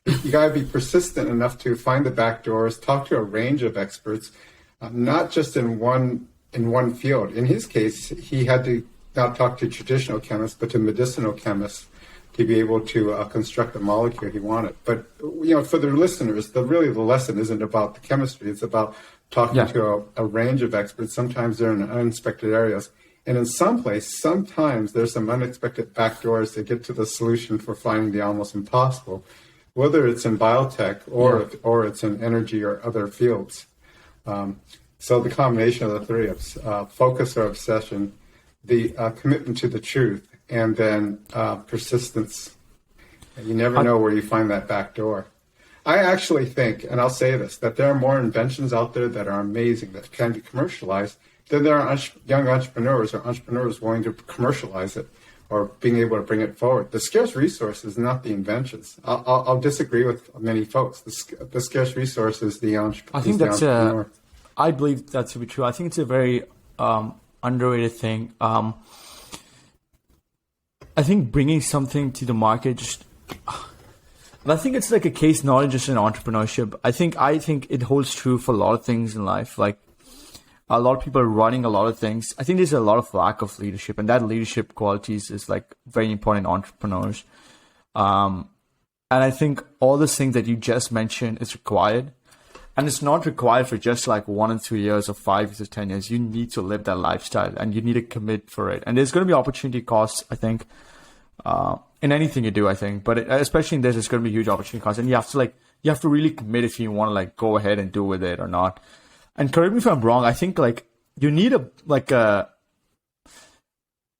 You got to be persistent enough to find the back doors, talk to a range of experts, not just in one field. In his case, he had to not talk to traditional chemists, but to medicinal chemists to be able to construct the molecule he wanted. But for the listeners, the lesson isn't about the chemistry; it's about talking to a range of experts. Sometimes they're in unexpected areas, and in sometimes there's some unexpected back doors to get to the solution for finding the almost impossible, whether it's in biotech or it's in energy or other fields. So the combination of the three of focus or obsession, the commitment to the truth, and then persistence. You never know where you find that back door. I actually think, and I'll say this, that there are more inventions out there that are amazing that can be commercialized than there are young entrepreneurs or entrepreneurs willing to commercialize it or being able to bring it forward. The scarce resource is not the inventions. I'll disagree with many folks. The scarce resource is the entrepreneur. I think that's I believe that to be true. I think it's a very underrated thing. I think bringing something to the market I think it's like a case not just in entrepreneurship. I think it holds true for a lot of things in life. Like a lot of people are running a lot of things. I think there's a lot of lack of leadership, and that leadership qualities is like very important in entrepreneurs. And I think all these things that you just mentioned is required. And it's not required for just like 1 and 2 years or 5 years or 10 years. You need to live that lifestyle and you need to commit for it. And there's going to be opportunity costs, I think, in anything you do, I think. But especially in this, it's going to be huge opportunity costs. And you have to really commit if you want to like go ahead and do with it or not. And correct me if I'm wrong, I think like you need a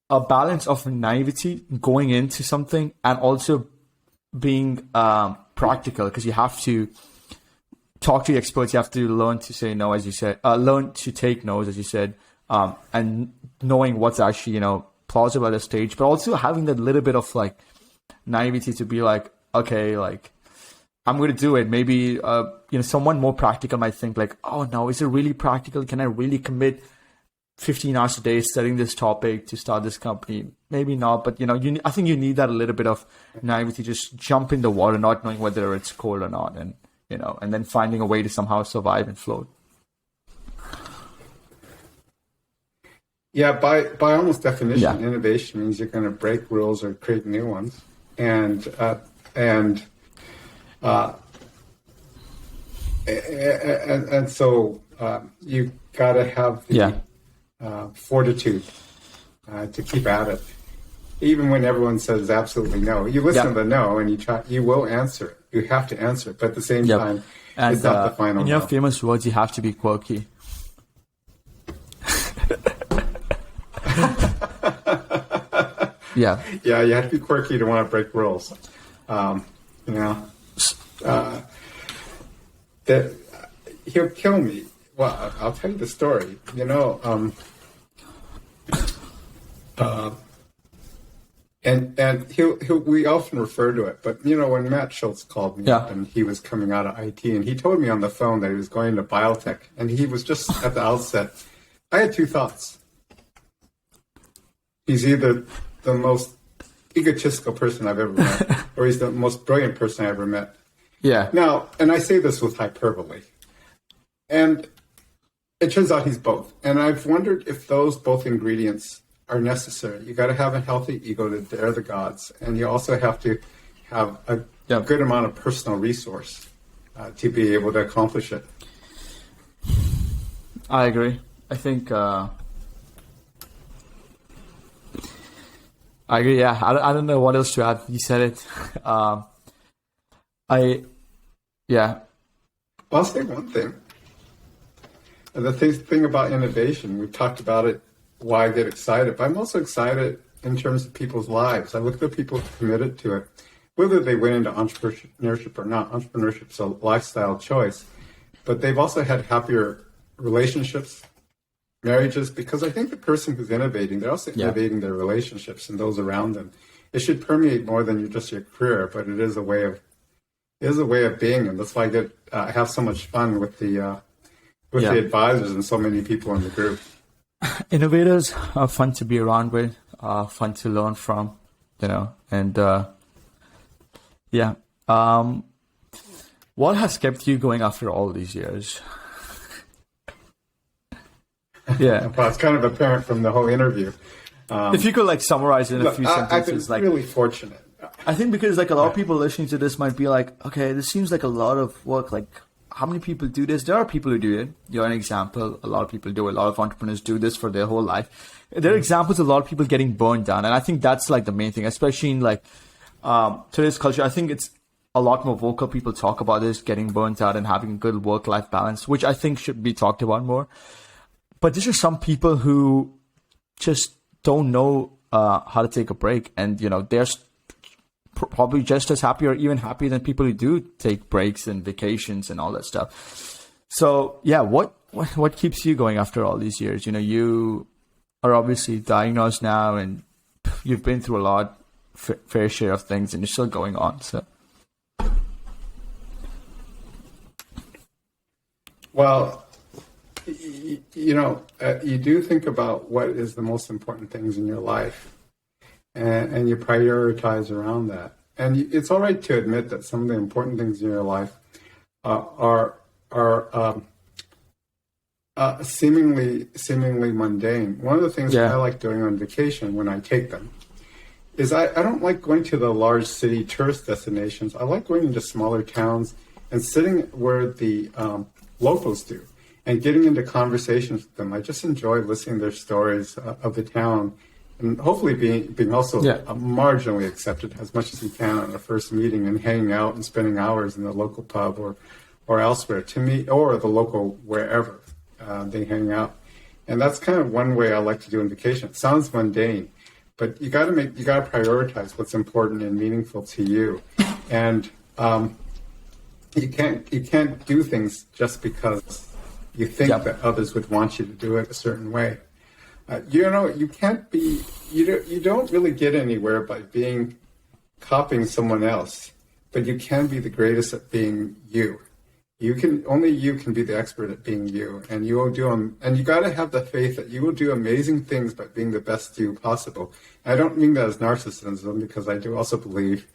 balance of naivety going into something and also being practical, because you have to talk to the experts. You have to learn to say no, as you said, learn to take no's, as you said, and knowing what's actually, plausible at a stage, but also having that little bit of like naivety to be like, okay, like I'm going to do it. Maybe, someone more practical might think like, oh no, is it really practical? Can I really commit 15 hours a day studying this topic to start this company? Maybe not, but I think you need that a little bit of naivety, just jump in the water, not knowing whether it's cold or not. And, and then finding a way to somehow survive and float. Yeah, by almost definition, innovation means you're going to break rules or create new ones, and so you got to have the fortitude to keep at it, even when everyone says absolutely no. You listen to the no, and you will answer. You have to answer, but at the same time, it's not the final. In your famous words, you have to be quirky. Yeah, you have to be quirky to want to break rules. That he'll kill me. Well, I'll tell you the story. And we often refer to it, but when Matt Schultz called me up and he was coming out of IT, and he told me on the phone that he was going to biotech, and he was just at the outset. I had two thoughts. He's either the most egotistical person I've ever met, or he's the most brilliant person I ever met. Yeah. Now, and I say this with hyperbole, and it turns out he's both. And I've wondered if those both ingredients are necessary. You got to have a healthy ego to dare the gods, and you also have to have a good amount of personal resource to be able to accomplish it. I agree. I think. I agree. Yeah, I don't know what else to add. You said it. I'll say one thing. The thing about innovation, we've talked about it, why I get excited, but I'm also excited in terms of people's lives. I look at the people committed to it, whether they went into entrepreneurship or not. Entrepreneurship is a lifestyle choice, but they've also had happier relationships, marriages, because I think the person who's innovating, they're also innovating their relationships and those around them. It should permeate more than just your career, but it is a way of is a way of being, and that's why I have so much fun with the advisors and so many people in the group. Innovators are fun to be around with, fun to learn from, and what has kept you going after all these years? Yeah. Well, it's kind of apparent from the whole interview. If you could summarize it in a few sentences. I've been really fortunate. I think because a lot of people listening to this might be like, okay, this seems like a lot of work. How many people do this? There are people who do it. You're an example. A lot of people do it. A lot of entrepreneurs do this for their whole life. There are examples of a lot of people getting burned down. And I think that's the main thing, especially in today's culture. I think it's a lot more vocal. People talk about this, getting burnt out and having a good work-life balance, which I think should be talked about more. But these are some people who just don't know how to take a break. And, they're probably just as happy or even happier than people who do take breaks and vacations and all that stuff. So yeah, what keeps you going after all these years? You are obviously diagnosed now and you've been through a lot, fair share of things, and you're still going on. So, well, you do think about what is the most important things in your life. And you prioritize around that. And it's all right to admit that some of the important things in your life are seemingly mundane. One of the things that I like doing on vacation when I take them is I don't like going to the large city tourist destinations. I like going into smaller towns and sitting where the locals do and getting into conversations with them. I just enjoy listening to their stories of the town. And hopefully being also marginally accepted as much as you can on a first meeting and hanging out and spending hours in the local pub or elsewhere to meet, or the local wherever they hang out. And that's kind of one way I like to do on vacation. It sounds mundane, but you got to prioritize what's important and meaningful to you. And you can't do things just because you think that others would want you to do it a certain way. You can't be, you don't really get anywhere by copying someone else, but you can be the greatest at being you. Only you can be the expert at being you, and you will do and you got to have the faith that you will do amazing things by being the best you possible. I don't mean that as narcissism, because I do also believe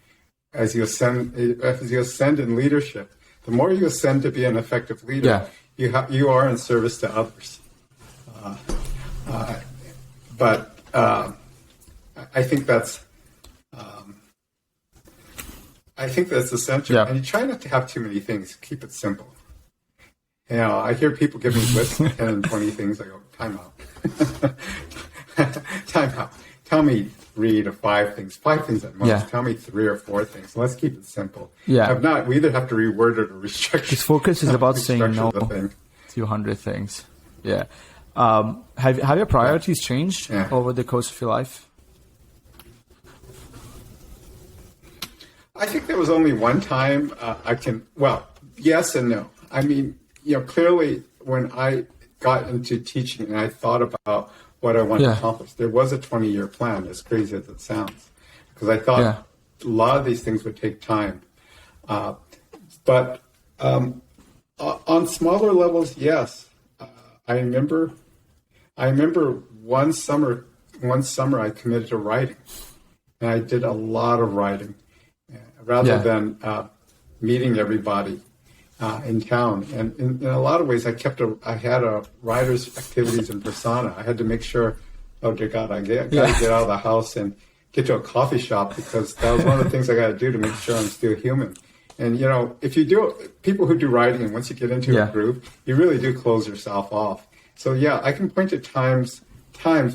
as you ascend in leadership, the more you ascend to be an effective leader, you are in service to others. But I think that's essential. Yeah. And you try not to have too many things. Keep it simple. I hear people give me lists of 10 and 20 things. I go, time out. Time out. Tell me 3 to 5 things. 5 things at most. Yeah. Tell me 3 or 4 things. Let's keep it simple. Yeah. If not, we either have to reword it or restructure. His focus is about saying no to 100 things. Yeah. Have your priorities changed over the course of your life? I think there was only one time yes and no. I mean, clearly when I got into teaching and I thought about what I wanted to accomplish, there was a 20-year plan, as crazy as it sounds, because I thought a lot of these things would take time. But on smaller levels, yes. I remember one summer I committed to writing, and I did a lot of writing rather than meeting everybody in town. And in a lot of ways, I had a writer's activities in persona. I had to make sure, oh dear God, I got to get out of the house and get to a coffee shop, because that was one of the things I got to do to make sure I'm still human. And, if you do, people who do writing, and once you get into a group, you really do close yourself off. So, I can point to times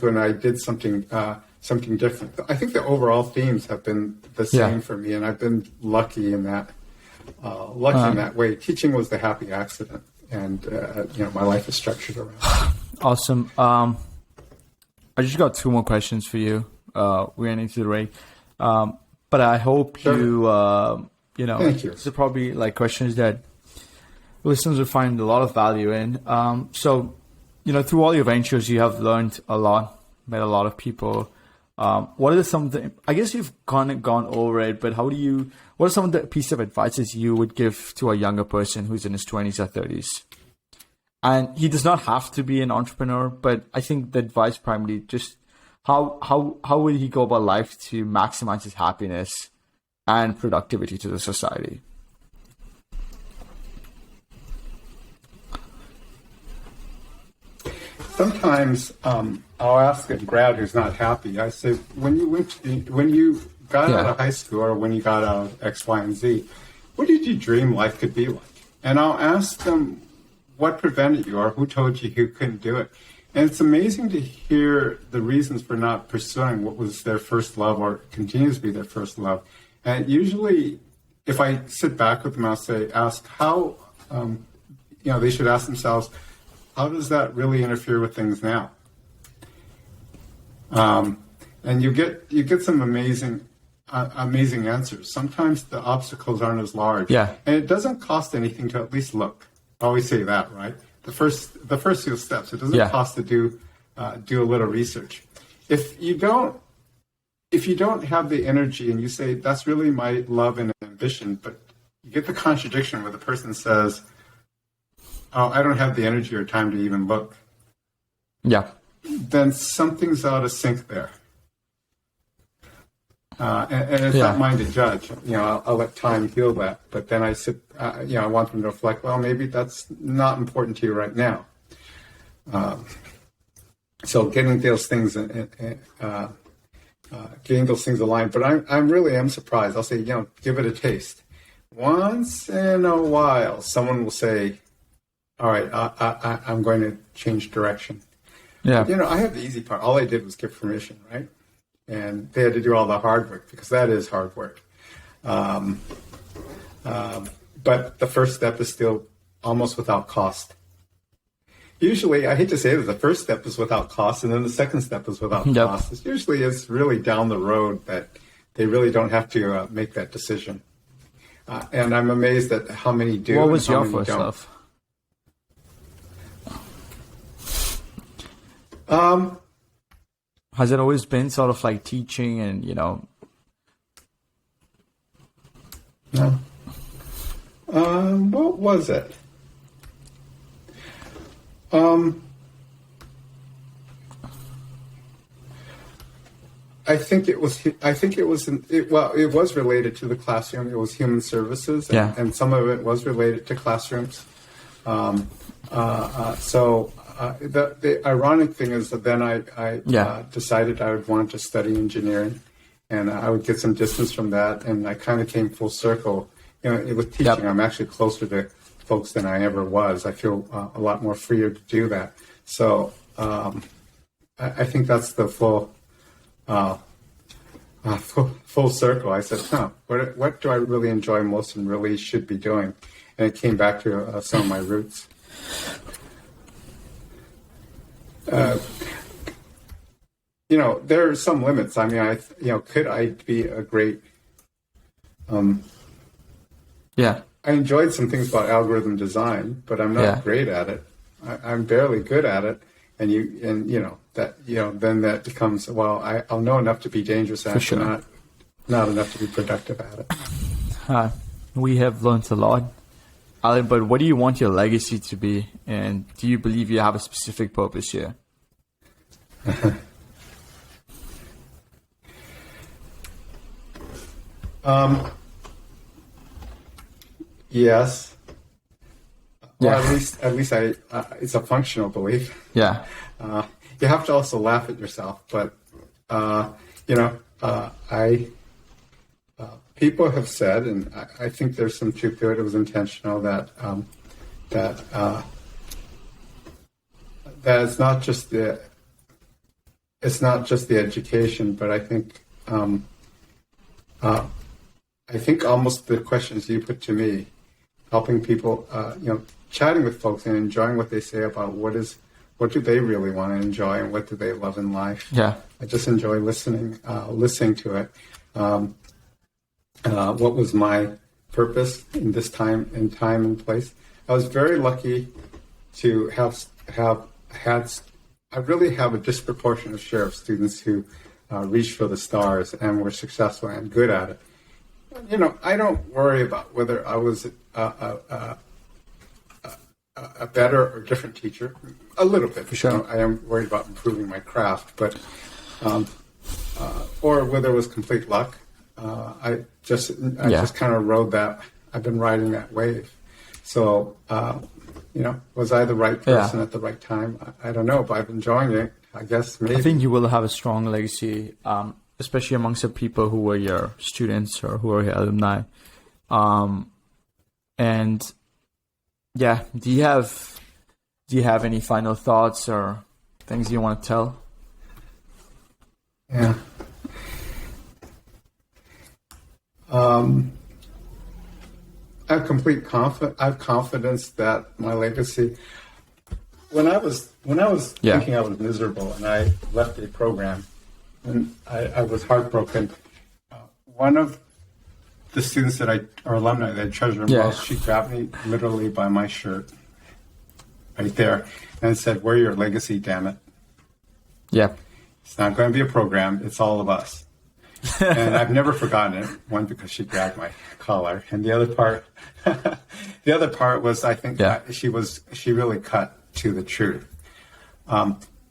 when I did something different. I think the overall themes have been the same for me, and I've been lucky in that way. Teaching was the happy accident, and, my life is structured around it. Awesome. I just got 2 more questions for you. We're getting to the break. But I hope Thank you. These are probably questions that listeners will find a lot of value in. So, through all your ventures, you have learned a lot, met a lot of people, What are some of the, I guess you've gone over it, but what are some of the pieces of advices you would give to a younger person who's in his 20s or 30s? And he does not have to be an entrepreneur, but I think the advice primarily just how would he go about life to maximize his happiness and productivity to the society? Sometimes I'll ask a grad who's not happy. I say, when you got out of high school or when you got out of X, Y, and Z, what did you dream life could be like? And I'll ask them what prevented you or who told you couldn't do it. And it's amazing to hear the reasons for not pursuing what was their first love or continues to be their first love. And usually, if I sit back with them, I'll ask how, they should ask themselves, how does that really interfere with things now? And you get some amazing answers. Sometimes the obstacles aren't as large. Yeah. And it doesn't cost anything to at least look. I always say that, right? The first few steps. It doesn't cost to do a little research. If you don't have the energy and you say that's really my love and ambition, but you get the contradiction where the person says, "Oh, I don't have the energy or time to even look." Yeah. Then something's out of sync there. And it's not mine to judge. I'll let time heal that. But then I want them to reflect, well, maybe that's not important to you right now. So getting those things aligned. But I really am surprised. I'll say, give it a taste. Once in a while, someone will say, all right, I'm going to change direction. Yeah. But, I have the easy part. All I did was give permission, right? And they had to do all the hard work because that is hard work. But the first step is still almost without cost. Usually, I hate to say it, the first step is without cost, and then the second step is without cost. It's really down the road that they really don't have to make that decision. And I'm amazed at how many do. What was your first love? Has it always been sort of like teaching and, No. What was it? I think it was related to the classroom. It was human services, and some of it was related to classrooms. The ironic thing is that then I decided I would want to study engineering, and I would get some distance from that, and I kind of came full circle. With teaching, I'm actually closer to folks than I ever was. I feel a lot more freer to do that. So I think that's the full circle. I said, what do I really enjoy most and really should be doing? And it came back to some of my roots. There are some limits. I mean, could I be a great? I enjoyed some things about algorithm design, but I'm not great at it. I'm barely good at it, and then that becomes I'll know enough to be dangerous at it, not enough to be productive at it. We have learned a lot, Alan. But what do you want your legacy to be, and do you believe you have a specific purpose here? Yes. Well, at least it's a functional belief. Yeah. You have to also laugh at yourself, but people have said, and I think there's some truth to it. It was intentional that it's not just the education, but I think almost the questions you put to me, helping people, chatting with folks and enjoying what they say about what do they really want to enjoy and what do they love in life. Yeah, I just enjoy listening to it. What was my purpose in this time and place? I was very lucky to have had. I really have a disproportionate share of students who reached for the stars and were successful and good at it. I don't worry about whether I was a better or different teacher. A little bit, for sure. I am worried about improving my craft, but or whether it was complete luck. I just kind of rode that. I've been riding that wave. So, was I the right person at the right time? I don't know, but I'm enjoying it. I guess maybe. I think you will have a strong legacy, especially amongst the people who were your students or who are your alumni. And yeah, do you have any final thoughts or things you want to tell? Yeah. I have confidence that my legacy. When I was thinking I was miserable and I left a program, and I was heartbroken. One of the students or alumni that I treasure most, she grabbed me literally by my shirt, right there, and said, "We're your legacy, damn it." Yeah. It's not going to be a program. It's all of us. And I've never forgotten it. One, because she grabbed my collar, and the other part was, I think, she really cut to the truth.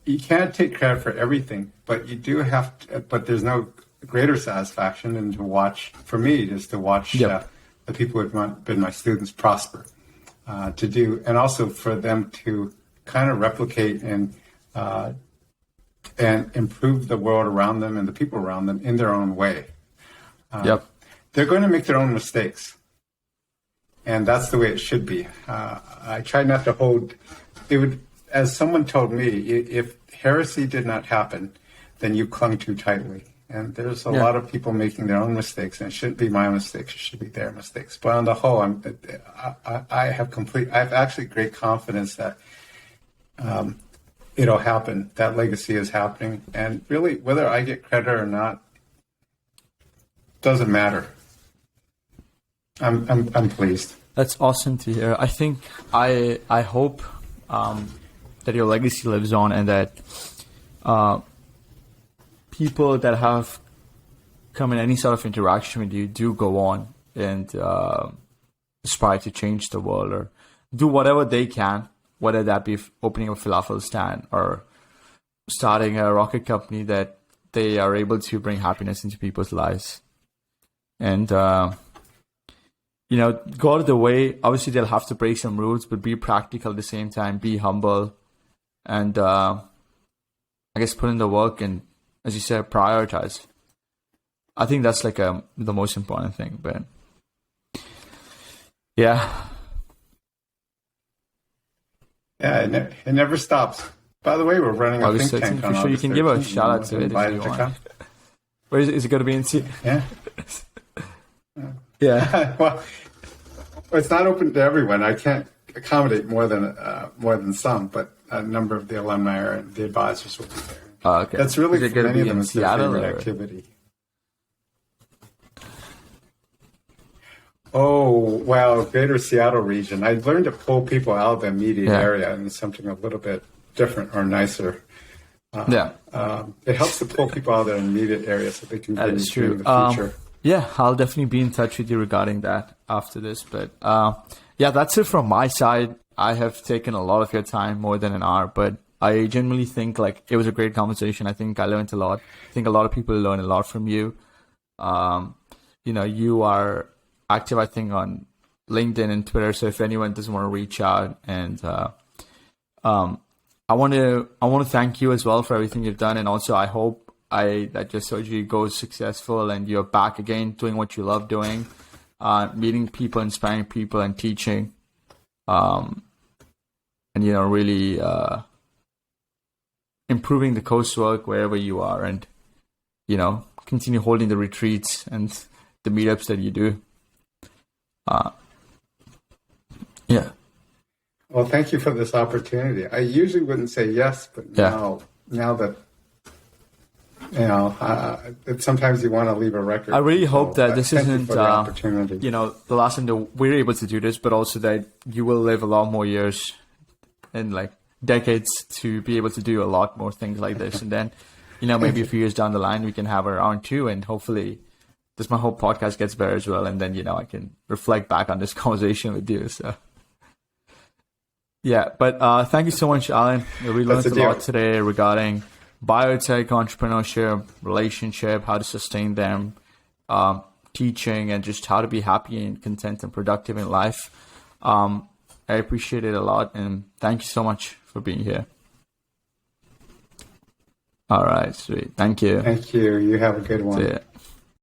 You can't take credit for everything, but you do have to, but there's no greater satisfaction than to watch, for me, is to watch the people who have been my students prosper, and also for them to kind of replicate and improve the world around them and the people around them in their own way. They're going to make their own mistakes. And that's the way it should be. I try not to hold, as someone told me, if heresy did not happen, then you clung too tightly. And there's a lot of people making their own mistakes, and it shouldn't be my mistakes, it should be their mistakes. But on the whole, I have actually great confidence that it'll happen. That legacy is happening. And really, whether I get credit or not, doesn't matter. I'm pleased. That's awesome to hear. I think I hope that your legacy lives on, and that people that have come in any sort of interaction with you do go on and aspire to change the world or do whatever they can, whether that be opening a falafel stand or starting a rocket company, that they are able to bring happiness into people's lives. And go out of the way. Obviously, they'll have to break some rules, but be practical at the same time. Be humble, and I guess put in the work and, as you said, prioritize. I think that's like the most important thing. But yeah, it never stops. By the way, we're running a think tank on sure you can give a shout out to it if you want. Where is it going to be in? Yeah. Yeah. Well, it's not open to everyone. I can't accommodate more than some, but a number of the alumni or the advisors will be there. Okay. That's really for many of them it's their favorite or? activity. Oh, wow, Greater Seattle region. I learned to pull people out of the immediate area into something a little bit different or nicer. It helps to pull people out of their immediate area so they can get into the future. Yeah, I'll definitely be in touch with you regarding that after this. But that's it from my side. I have taken a lot of your time, more than an hour, but I genuinely think like it was a great conversation. I think I learned a lot. I think a lot of people learn a lot from you. You are active, I think, on LinkedIn and Twitter. So if anyone doesn't want to reach out, and I want to thank you as well for everything you've done, and also I hope that your surgery goes successful and you're back again doing what you love doing, meeting people, inspiring people, and teaching, and really improving the coursework wherever you are, and continue holding the retreats and the meetups that you do. Well, thank you for this opportunity. I usually wouldn't say yes, but now that sometimes you want to leave a record. I really hope that this isn't the opportunity. The last time that we're able to do this, but also that you will live a lot more years and like decades to be able to do a lot more things like this. And then maybe a few years down the line, we can have a round two, and hopefully my whole podcast gets better as well. And then, I can reflect back on this conversation with you. So yeah, but thank you so much, Alan. We learned a lot today regarding biotech, entrepreneurship, relationship, how to sustain them, teaching, and just how to be happy and content and productive in life. I appreciate it a lot, and thank you so much for being here. All right, sweet. Thank you. Thank you. You have a good one. See ya.